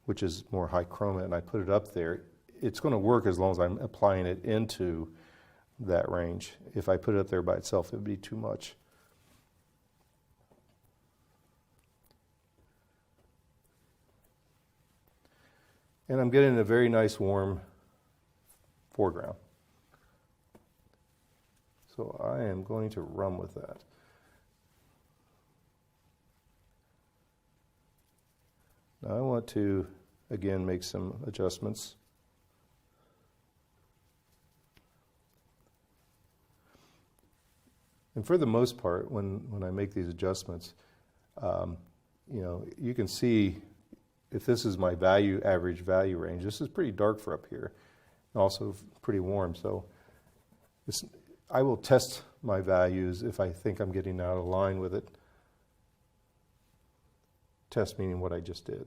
[SPEAKER 2] which is more high chroma, and I put it up there, it's going to work as long as I'm applying it into that range. If I put it up there by itself, it would be too much. And I'm getting a very nice warm foreground. So I am going to run with that. Now I want to, again, make some adjustments. And for the most part, when I make these adjustments, you can see if this is my average value range. This is pretty dark for up here, and also pretty warm. So I will test my values if I think I'm getting out of line with it. Test meaning what I just did.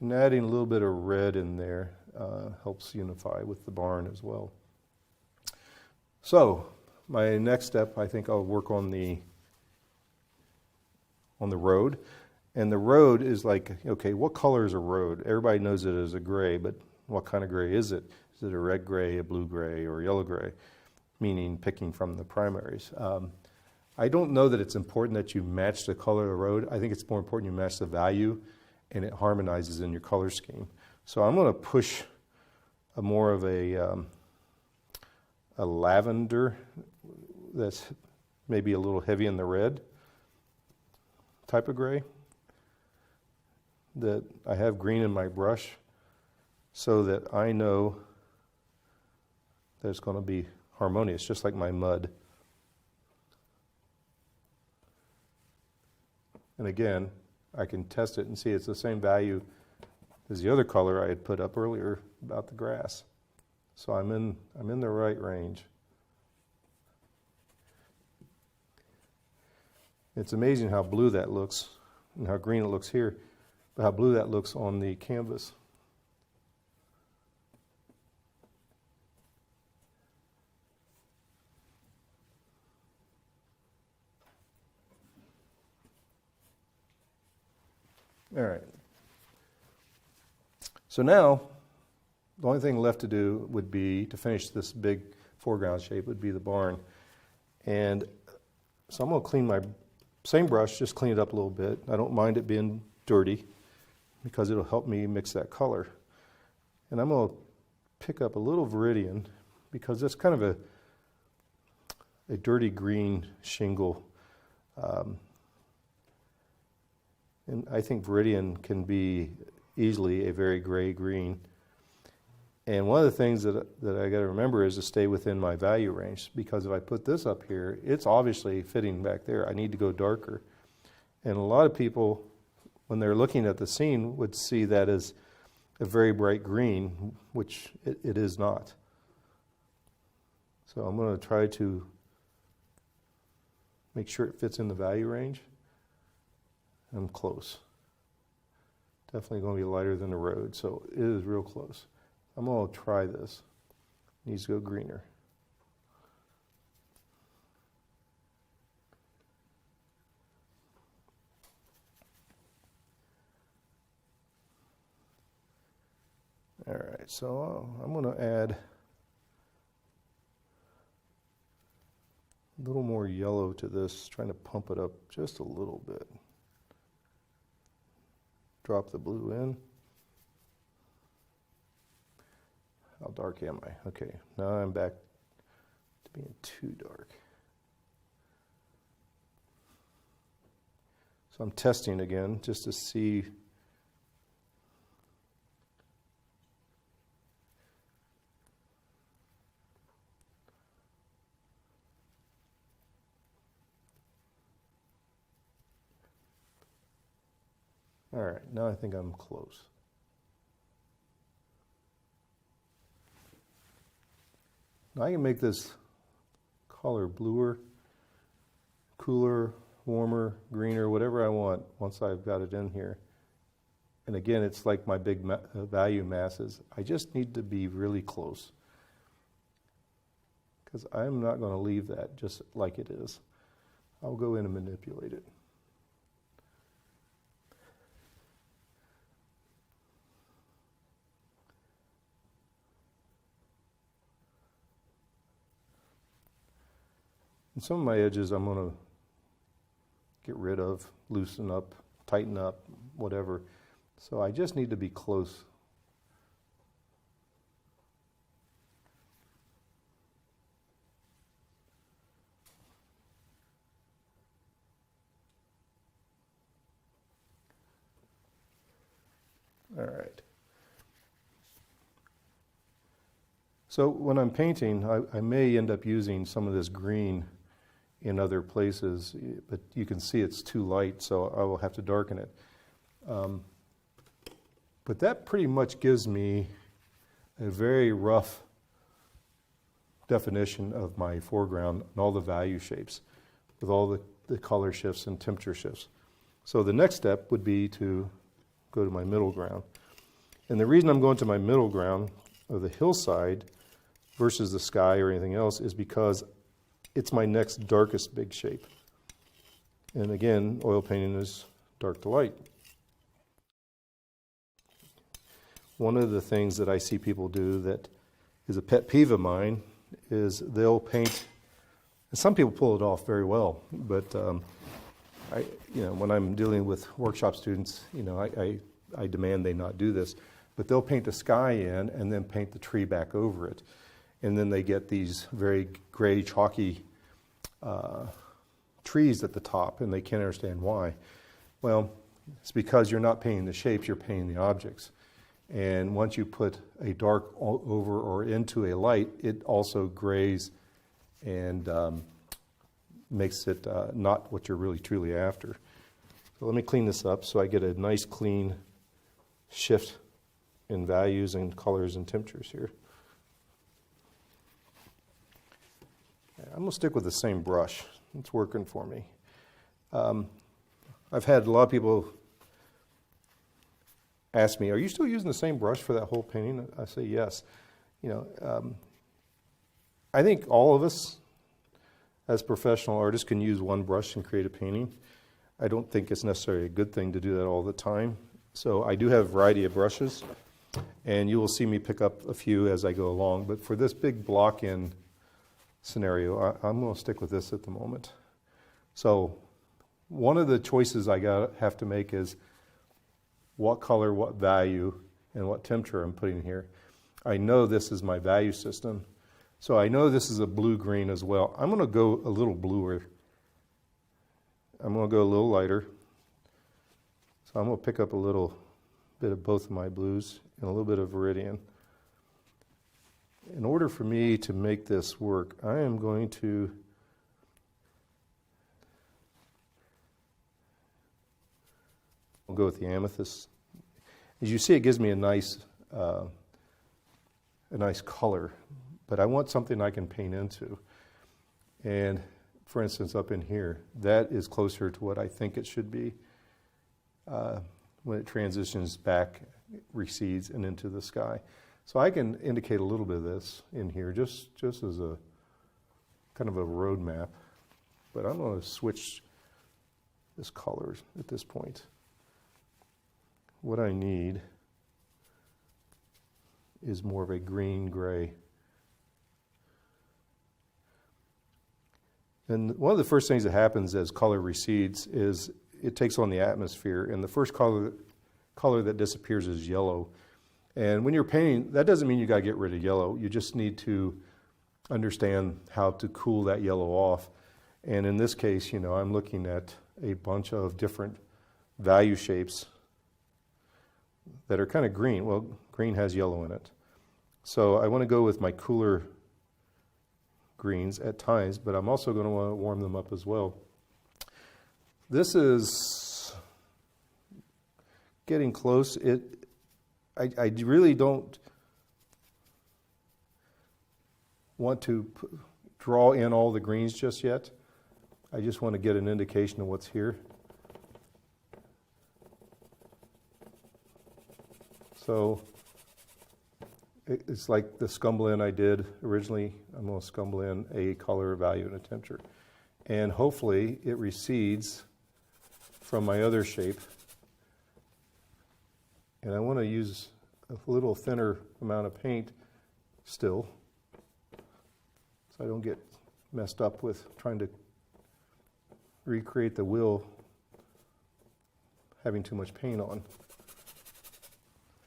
[SPEAKER 2] And adding a little bit of red in there helps unify with the barn as well. So my next step, I think I'll work on the road. And the road is like, okay, what color is a road? Everybody knows it as a gray, but what kind of gray is it? Is it a red gray, a blue gray, or a yellow gray? Meaning picking from the primaries. I don't know that it's important that you match the color of the road. I think it's more important you match the value, and it harmonizes in your color scheme. So I'm going to push more of a lavender that's maybe a little heavy in the red type of gray. That I have green in my brush so that I know that it's going to be harmonious, just like my mud. And again, I can test it and see it's the same value as the other color I had put up earlier about the grass. So I'm in the right range. It's amazing how blue that looks and how green it looks here, but how blue that looks on the canvas. All right. So now, the only thing left to do would be to finish this big foreground shape would be the barn. And so I'm going to clean my same brush, just clean it up a little bit. I don't mind it being dirty because it'll help me mix that color. And I'm going to pick up a little Viridian because it's kind of a dirty green shingle. And I think Viridian can be easily a very gray-green. And one of the things that I got to remember is to stay within my value range, because if I put this up here, it's obviously fitting back there. I need to go darker. And a lot of people, when they're looking at the scene, would see that as a very bright green, which it is not. So I'm going to try to make sure it fits in the value range. I'm close. Definitely going to be lighter than the road, so it is real close. I'm going to try this. Needs to go greener. All right, so I'm going to add a little more yellow to this, trying to pump it up just a little bit. Drop the blue in. How dark am I? Okay, now I'm back to being too dark. So I'm testing again just to see. All right, now I think I'm close. Now I can make this color bluer, cooler, warmer, greener, whatever I want once I've got it in here. And again, it's like my big value masses. I just need to be really close, because I'm not going to leave that just like it is. I'll go in and manipulate it. And some of my edges I'm going to get rid of, loosen up, tighten up, whatever. So I just need to be close. All right. So when I'm painting, I may end up using some of this green in other places, but you can see it's too light, so I will have to darken it. But that pretty much gives me a very rough definition of my foreground and all the value shapes with all the color shifts and temperature shifts. So the next step would be to go to my middle ground. And the reason I'm going to my middle ground, or the hillside, versus the sky or anything else, is because it's my next darkest big shape. And again, oil painting is dark to light. One of the things that I see people do that is a pet peeve of mine is they'll paint, and some people pull it off very well, but when I'm dealing with workshop students, I demand they not do this, but they'll paint the sky in and then paint the tree back over it. And then they get these very gray, chalky trees at the top, and they can't understand why. Well, it's because you're not painting the shapes, you're painting the objects. And once you put a dark over or into a light, it also grays and makes it not what you're really truly after. So let me clean this up so I get a nice clean shift in values and colors and temperatures here. I'm going to stick with the same brush. It's working for me. I've had a lot of people ask me, are you still using the same brush for that whole painting? I say yes. I think all of us as professional artists can use one brush and create a painting. I don't think it's necessarily a good thing to do that all the time. So I do have a variety of brushes, and you will see me pick up a few as I go along. But for this big block-in scenario, I'm going to stick with this at the moment. So one of the choices I have to make is what color, what value, and what temperature I'm putting here. I know this is my value system, so I know this is a blue-green as well. I'm going to go a little bluer. I'm going to go a little lighter. So I'm going to pick up a little bit of both of my blues and a little bit of Viridian. In order for me to make this work, I am going to I'll go with the amethyst. As you see, it gives me a nice color, but I want something I can paint into. And for instance, up in here, that is closer to what I think it should be. When it transitions back, it recedes and into the sky. So I can indicate a little bit of this in here, just as a kind of a road map. But I'm going to switch this color at this point. What I need is more of a green-gray. And one of the first things that happens as color recedes is it takes on the atmosphere, and the first color that disappears is yellow. And when you're painting, that doesn't mean you got to get rid of yellow. You just need to understand how to cool that yellow off. And in this case, I'm looking at a bunch of different value shapes that are kind of green. Well, green has yellow in it. So I want to go with my cooler greens at times, but I'm also going to want to warm them up as well. This is getting close. I really don't want to draw in all the greens just yet. I just want to get an indication of what's here. So it's like the scumble in I did originally. I'm going to scumble in a color, value, and a temperature. and hopefully it recedes from my other shape. And I want to use a little thinner amount of paint still, so I don't get messed up with trying to recreate the wheel having too much paint on.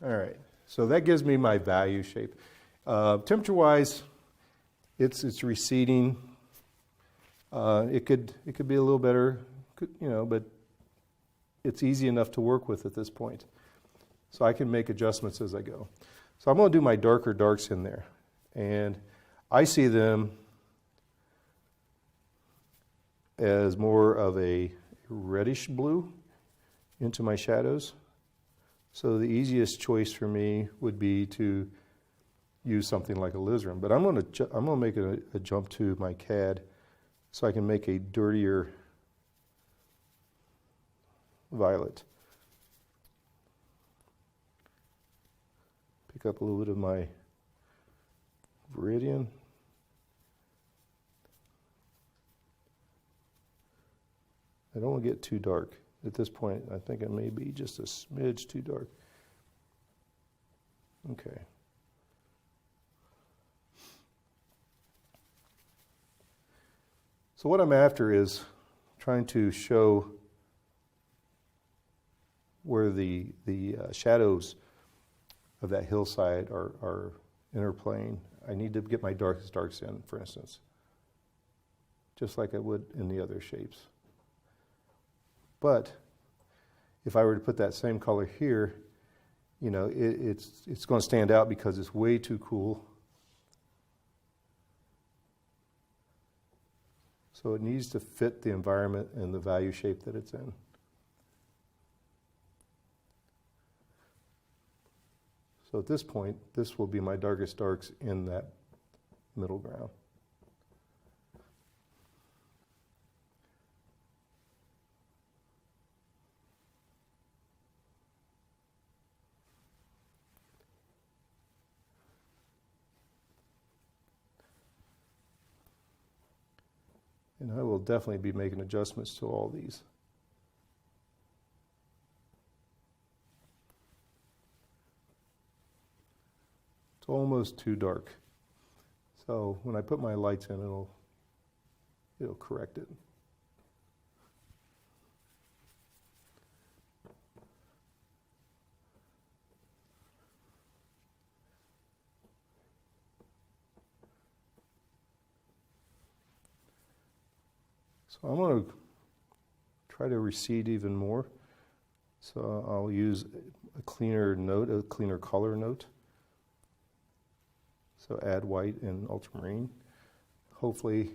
[SPEAKER 2] All right, so that gives me my value shape. Temperature-wise, it's receding. It could be a little better, but it's easy enough to work with at this point. So I can make adjustments as I go. So I'm going to do my darker darks in there. And I see them as more of a reddish blue into my shadows. So the easiest choice for me would be to use something like alizarin. But I'm going to make a jump to my CAD so I can make a dirtier violet. Pick up a little bit of my Viridian. I don't want to get too dark. At this point, I think it may be just a smidge too dark. Okay. So what I'm after is trying to show where the shadows of that hillside are interplaying. I need to get my darkest darks in, for instance, just like I would in the other shapes. But if I were to put that same color here, it's going to stand out because it's way too cool. So it needs to fit the environment and the value shape that it's in. So at this point, this will be my darkest darks in that middle ground. And I will definitely be making adjustments to all these. It's almost too dark. So when I put my lights in, it'll correct it. So I'm going to try to recede even more. So I'll use a cleaner note, a cleaner color note. So add white and ultramarine. Hopefully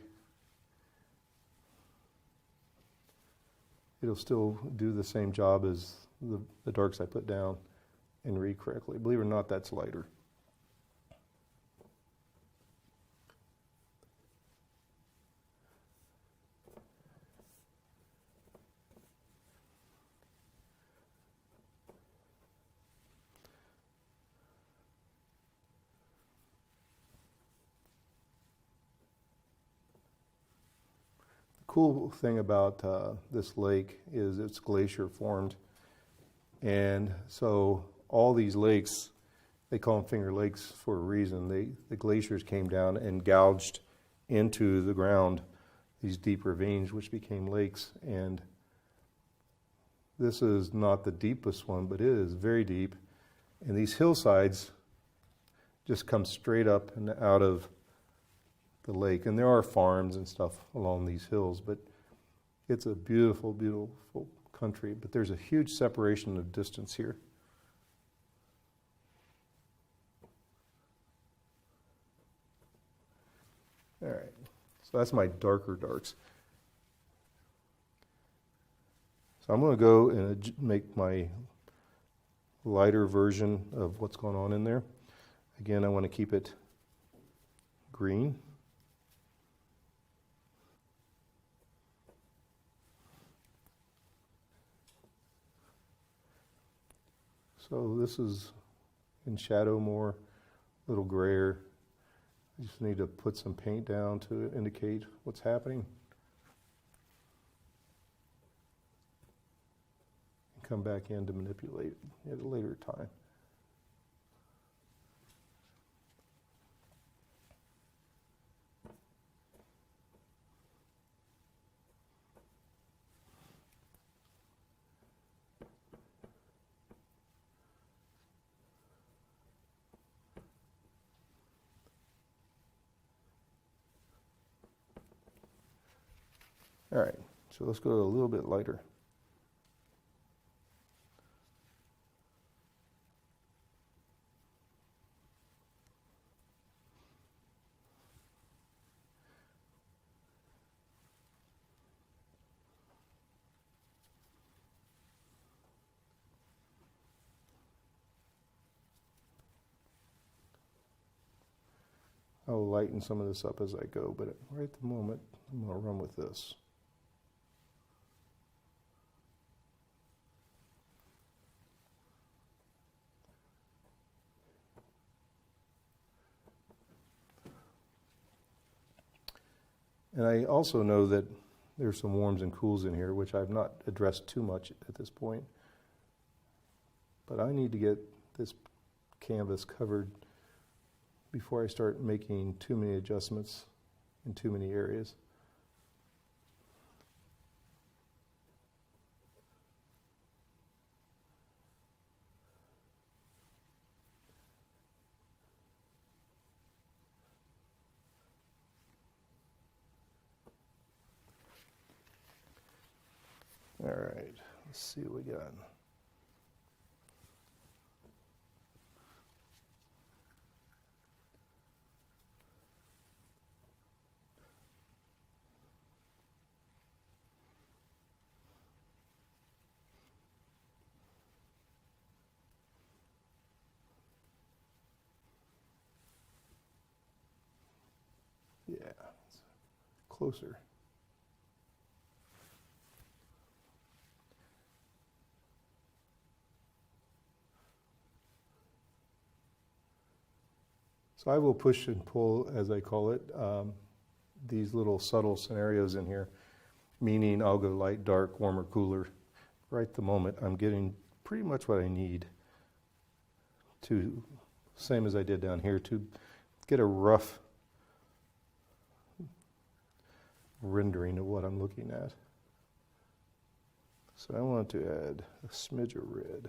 [SPEAKER 2] it'll still do the same job as the darks I put down and read correctly. Believe it or not, that's lighter. Cool thing about this lake is it's glacier formed, and so all these lakes, they call them Finger Lakes for a reason. The glaciers came down and gouged into the ground these deep ravines, which became lakes. And this is not the deepest one, but it is very deep. And these hillsides just come straight up and out of the lake, and there are farms and stuff along these hills, but it's a beautiful, beautiful country. But there's a huge separation of distance here. All right, so that's my darker darks. So I'm going to go and make my lighter version of what's going on in there. Again, I want to keep it green. So this is in shadow more, a little grayer. I just need to put some paint down to indicate what's happening. come back in to manipulate at a later time. All right, so let's go a little bit lighter. I'll lighten some of this up as I go, but right at the moment, I'm going to run with this. And I also know that there's some warms and cools in here, which I've not addressed too much at this point. But I need to get this canvas covered before I start making too many adjustments in too many areas. All right, let's see what we got. Yeah, it's closer. So I will push and pull, as I call it, these little subtle scenarios in here, meaning I'll go light, dark, warmer, cooler. Right at the moment, I'm getting pretty much what I need to, same as I did down here, to get a rough rendering of what I'm looking at. So I want to add a smidge of red.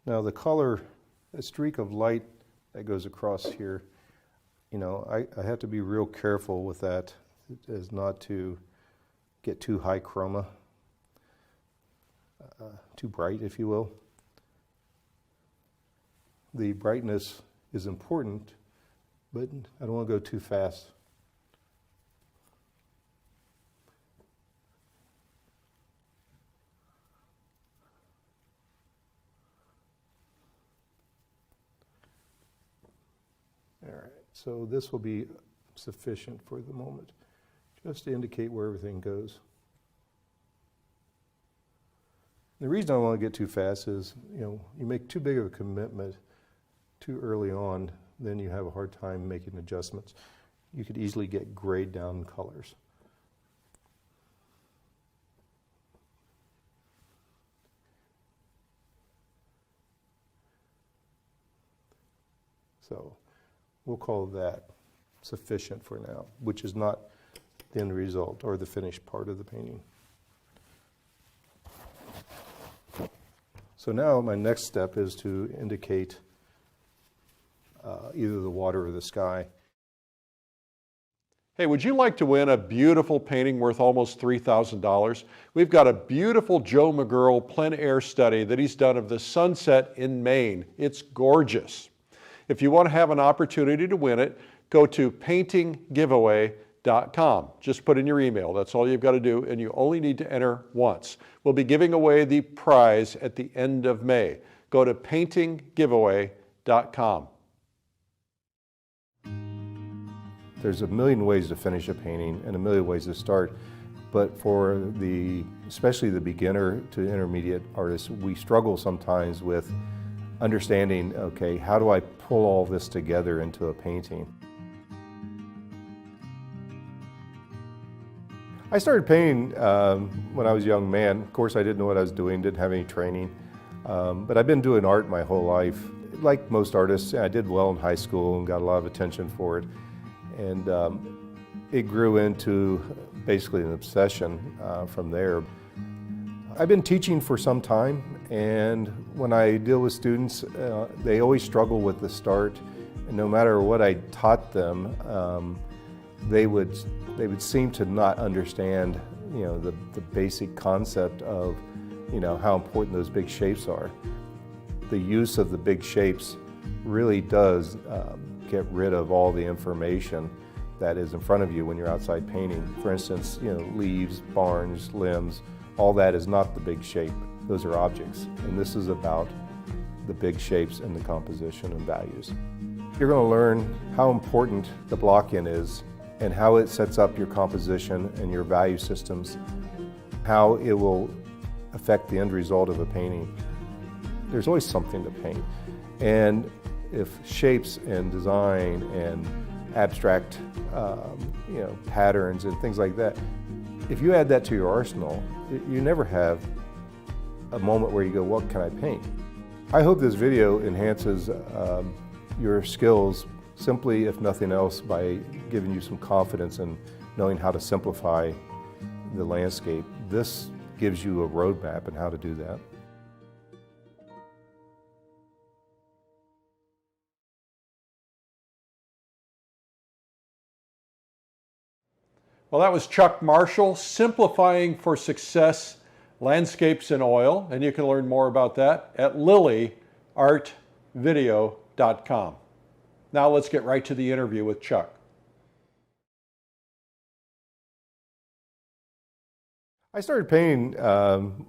[SPEAKER 2] Now the color, a streak of light that goes across here, you know, I have to be real careful with that as not to get too high chroma, too bright, if you will. The brightness is important, but I don't want to go too fast. All right, so this will be sufficient for the moment, just to indicate where everything goes. The reason I don't want to get too fast is, you know, you make too big of a commitment too early on, then you have a hard time making adjustments. You could easily get grayed down colors. So we'll call that sufficient for now, which is not the end result or the finished part of the painting. So now my next step is to indicate either the water or the sky.
[SPEAKER 3] Hey, would you like to win a beautiful painting worth almost $3,000? We've got a beautiful Joe McGurl plein air study that he's done of the sunset in Maine. It's gorgeous. If you want to have an opportunity to win it, go to paintinggiveaway.com. Just put in your email. That's all you've got to do, and you only need to enter once. We'll be giving away the prize at the end of May. Go to paintinggiveaway.com.
[SPEAKER 2] There's a million ways to finish a painting and a million ways to start, but for especially the beginner to intermediate artists, we struggle sometimes with understanding, okay, how do I pull all this together into a painting? I started painting when I was a young man. Of course, I didn't know what I was doing, didn't have any training, but I've been doing art my whole life. Like most artists, I did well in high school and got a lot of attention for it. And it grew into basically an obsession from there. I've been teaching for some time, and when I deal with students, they always struggle with the start. And no matter what I taught them, they would seem to not understand, the basic concept of, how important those big shapes are. The use of the big shapes really does get rid of all the information that is in front of you when you're outside painting. For instance, leaves, barns, limbs, all that is not the big shape. Those are objects. And this is about the big shapes and the composition and values. You're going to learn how important the block-in is and how it sets up your composition and your value systems, how it will affect the end result of a painting. There's always something to paint. And if shapes and design and abstract patterns and things like that, if you add that to your arsenal, you never have a moment where you go, what can I paint? I hope this video enhances your skills simply, if nothing else, by giving you some confidence in knowing how to simplify the landscape. This gives you a roadmap in how to do that.
[SPEAKER 3] Well, that was Chuck Marshall, Simplifying for Success, Landscapes in Oil, and you can learn more about that at lilyartvideo.com. Now let's get right to the interview with Chuck.
[SPEAKER 2] I started painting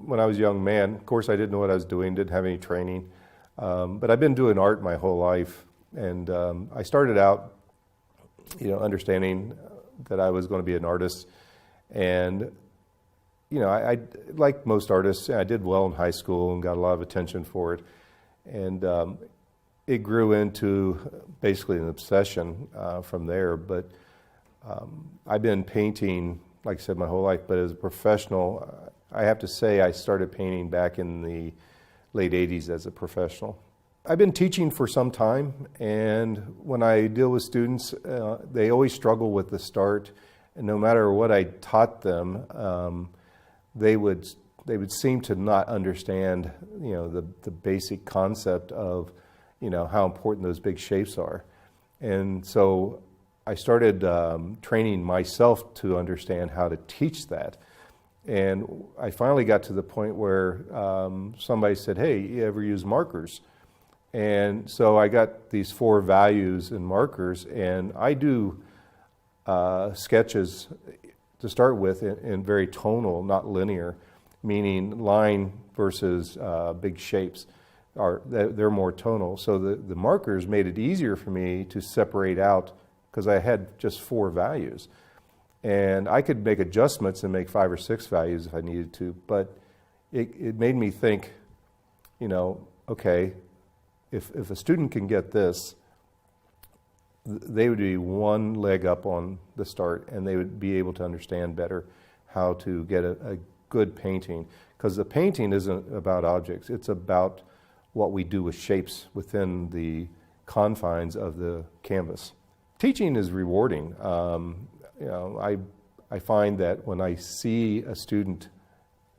[SPEAKER 2] when I was a young man. Of course, I didn't know what I was doing, didn't have any training, but I've been doing art my whole life. And I started out, understanding that I was going to be an artist. And, I like most artists, I did well in high school and got a lot of attention for it. And it grew into basically an obsession from there. But I've been painting, like I said, my whole life. But as a professional, I have to say I started painting back in the late 80s as a professional. I've been teaching for some time, and when I deal with students, they always struggle with the start. And no matter what I taught them, they would seem to not understand, the basic concept of, how important those big shapes are. And so I started training myself to understand how to teach that. And I finally got to the point where somebody said, hey, you ever use markers? And so I got these 4 values in markers, and I do sketches to start with in very tonal, not linear, meaning line versus big shapes. They're more tonal. So the markers made it easier for me to separate out because I had just 4 values. And I could make adjustments and make 5 or 6 values if I needed to, but it made me think, okay, if a student can get this, they would be one leg up on the start, and they would be able to understand better how to get a good painting. Because the painting isn't about objects, it's about what we do with shapes within the confines of the canvas. Teaching is rewarding. I find that when I see a student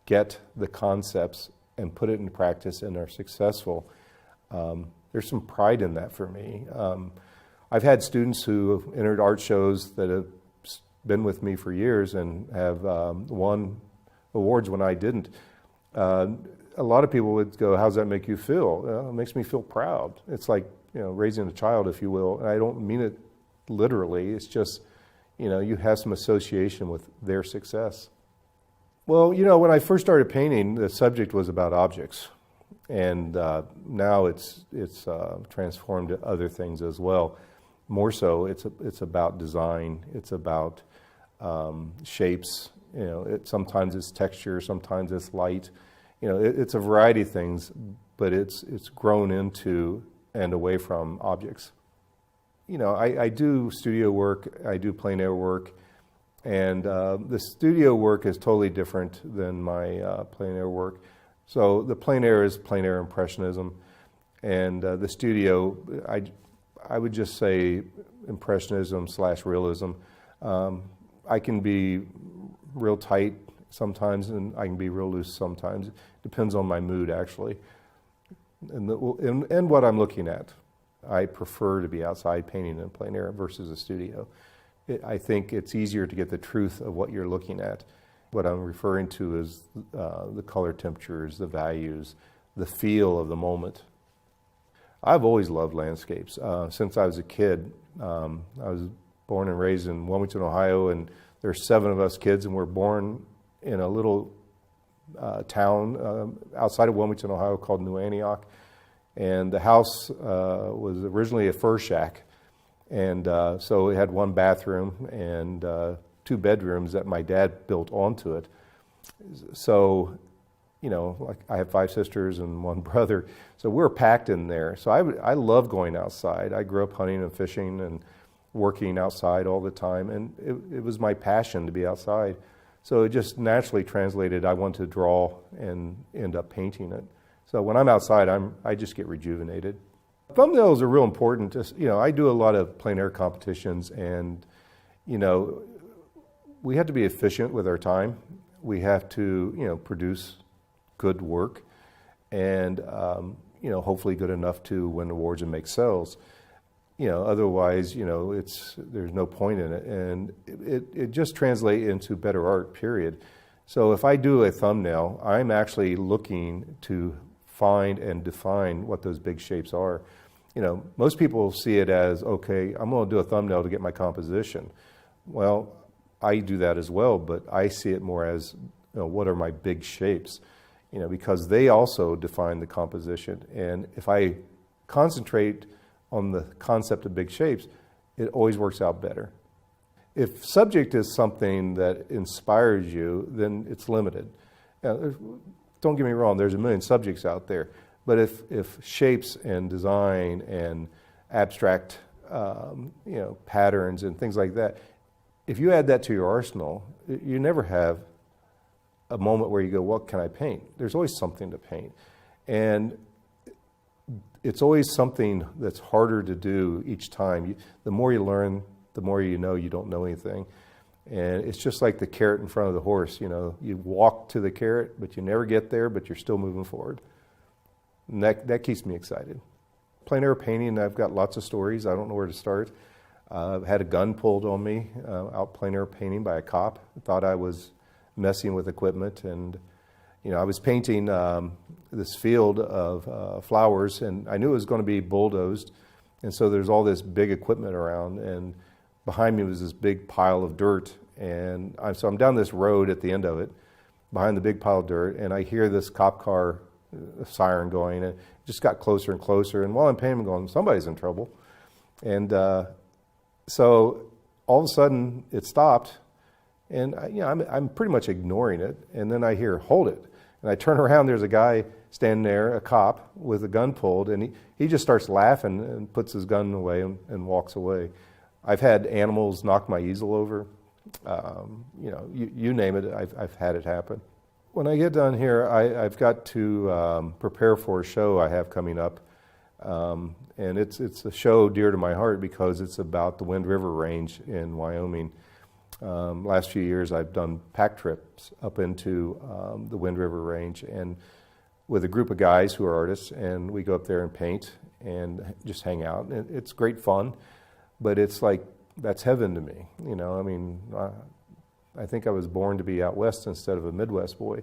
[SPEAKER 2] get the concepts and put it in practice and are successful, there's some pride in that for me. I've had students who have entered art shows that have been with me for years and have won awards when I didn't. A lot of people would go, how does that make you feel? It makes me feel proud. It's like raising a child, if you will. And I don't mean it literally. It's just, you have some association with their success. Well, when I first started painting, the subject was about objects. And now it's transformed to other things as well. more so, it's about design. It's about shapes. You know, sometimes it's texture, sometimes it's light. You know, it's a variety of things, but it's grown into and away from objects. You know, I do studio work, I do plein air work, and the studio work is totally different than my plein air work. So the plein air is plein air impressionism, and the studio, I would just say impressionism / realism. I can be real tight sometimes, and I can be real loose sometimes. Depends on my mood, actually, and what I'm looking at. I prefer to be outside painting in plein air versus a studio. I think it's easier to get the truth of what you're looking at. What I'm referring to is the color temperatures, the values, the feel of the moment. I've always loved landscapes. Since I was a kid, I was born and raised in Wilmington, Ohio, and there's 7 of us kids, and we're born in a little town outside of Wilmington, Ohio called New Antioch. And the house was originally a fur shack. And so it had 1 bathroom and 2 bedrooms that my dad built onto it. So, you know, like I have 5 sisters and 1 brother. So we're packed in there. So I love going outside. I grew up hunting and fishing and working outside all the time. And it was my passion to be outside. So it just naturally translated. I wanted to draw and end up painting it. So when I'm outside, I just get rejuvenated. Thumbnails are real important. Just, you know, I do a lot of plein air competitions, and you know, we have to be efficient with our time. We have to, you know, produce good work, and you know, hopefully good enough to win awards and make sales. You know, otherwise, you know, there's no point in it, and it just translates into better art. Period. So if I do a thumbnail, I'm actually looking to find and define what those big shapes are. You know, most people see it as, okay, I'm going to do a thumbnail to get my composition. Well, I do that as well, but I see it more as, you know, what are my big shapes? You know, because they also define the composition. And if I concentrate on the concept of big shapes, it always works out better. If subject is something that inspires you, then it's limited. Don't get me wrong, there's a million subjects out there. But if shapes and design and abstract you know, patterns and things like that, if you add that to your arsenal, you never have a moment where you go, what can I paint? There's always something to paint. And it's always something that's harder to do each time. The more you learn, the more you know you don't know anything. And it's just like the carrot in front of the horse. You know, you walk to the carrot, but you never get there, but you're still moving forward. And that keeps me excited. Plein air painting, I've got lots of stories. I don't know where to start. I've had a gun pulled on me out plein air painting by a cop. Thought I was messing with equipment. And, you know, I was painting this field of flowers, and I knew it was going to be bulldozed. And so there's all this big equipment around, and behind me was this big pile of dirt, and so I'm down this road at the end of it, behind the big pile of dirt, and I hear this cop car siren going, and it just got closer and closer, and while I'm painting, I'm going, somebody's in trouble. And so all of a sudden, it stopped, and you know, I'm pretty much ignoring it, and then I hear, hold it. And I turn around, there's a guy standing there, a cop, with a gun pulled, and he just starts laughing and puts his gun away and walks away. I've had animals knock my easel over. You know, you name it, I've had it happen. When I get done here, I've got to prepare for a show I have coming up. And it's a show dear to my heart because it's about the Wind River Range in Wyoming. Last few years, I've done pack trips up into the Wind River Range, and with a group of guys who are artists, and we go up there and paint and just hang out. And it's great fun. But it's like, that's heaven to me. You know, I mean, I think I was born to be out west instead of a Midwest boy.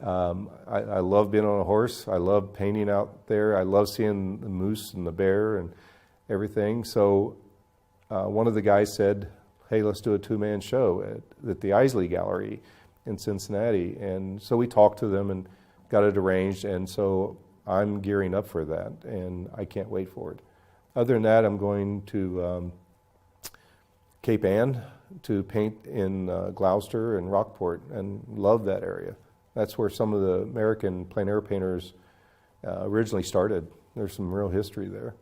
[SPEAKER 2] I love being on a horse. I love painting out there. I love seeing the moose and the bear and everything. So one of the guys said, hey, let's do a 2-man show at the Isley Gallery in Cincinnati. And so we talked to them and got it arranged. And so I'm gearing up for that, and I can't wait for it. Other than that, I'm going to Cape Ann to paint in Gloucester and Rockport, and love that area. That's where some of the American plein air painters originally started. There's some real history there.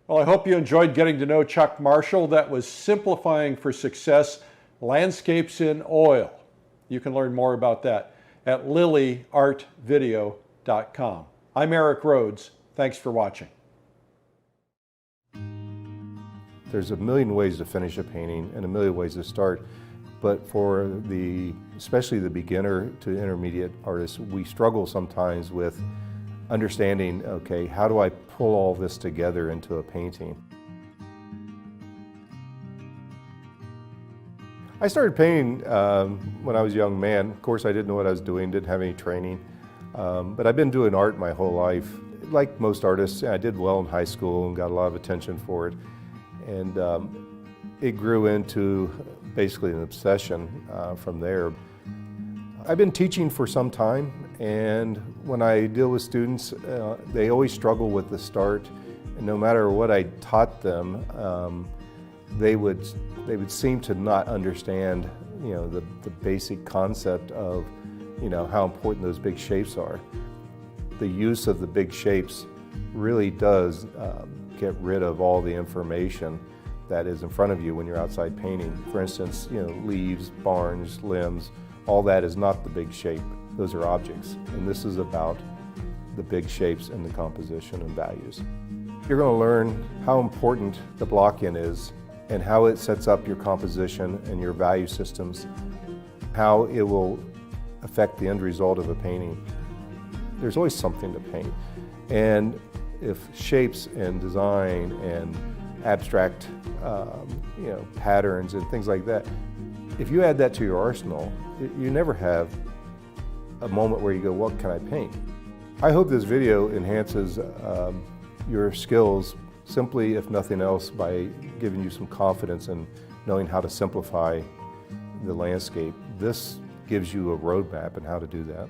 [SPEAKER 3] Well, I hope you enjoyed getting to know Chuck Marshall. That was Simplifying for Success, Landscapes in Oil. You can learn more about that at lilyartvideo.com. I'm Eric Rhodes. Thanks for watching.
[SPEAKER 2] There's a million ways to finish a painting and a million ways to start, but for especially the beginner to intermediate artists, we struggle sometimes with understanding, okay, how do I pull all this together into a painting? I started painting when I was a young man. Of course, I didn't know what I was doing, didn't have any training, but I've been doing art my whole life. Like most artists, I did well in high school and got a lot of attention for it. And it grew into basically an obsession from there. I've been teaching for some time, and when I deal with students, they always struggle with the start. And no matter what I taught them, they would seem to not understand, the basic concept of, how important those big shapes are. The use of the big shapes really does get rid of all the information that is in front of you when you're outside painting. For instance, leaves, barns, limbs, all that is not the big shape. Those are objects. And this is about the big shapes and the composition and values. You're going to learn how important the block-in is and how it sets up your composition and your value systems, how it will affect the end result of a painting. There's always something to paint. And if shapes and design and abstract patterns and things like that, if you add that to your arsenal, you never have a moment where you go, what can I paint? I hope this video enhances your skills simply, if nothing else, by giving you some confidence in knowing how to simplify the landscape. This gives you a roadmap on how to do that.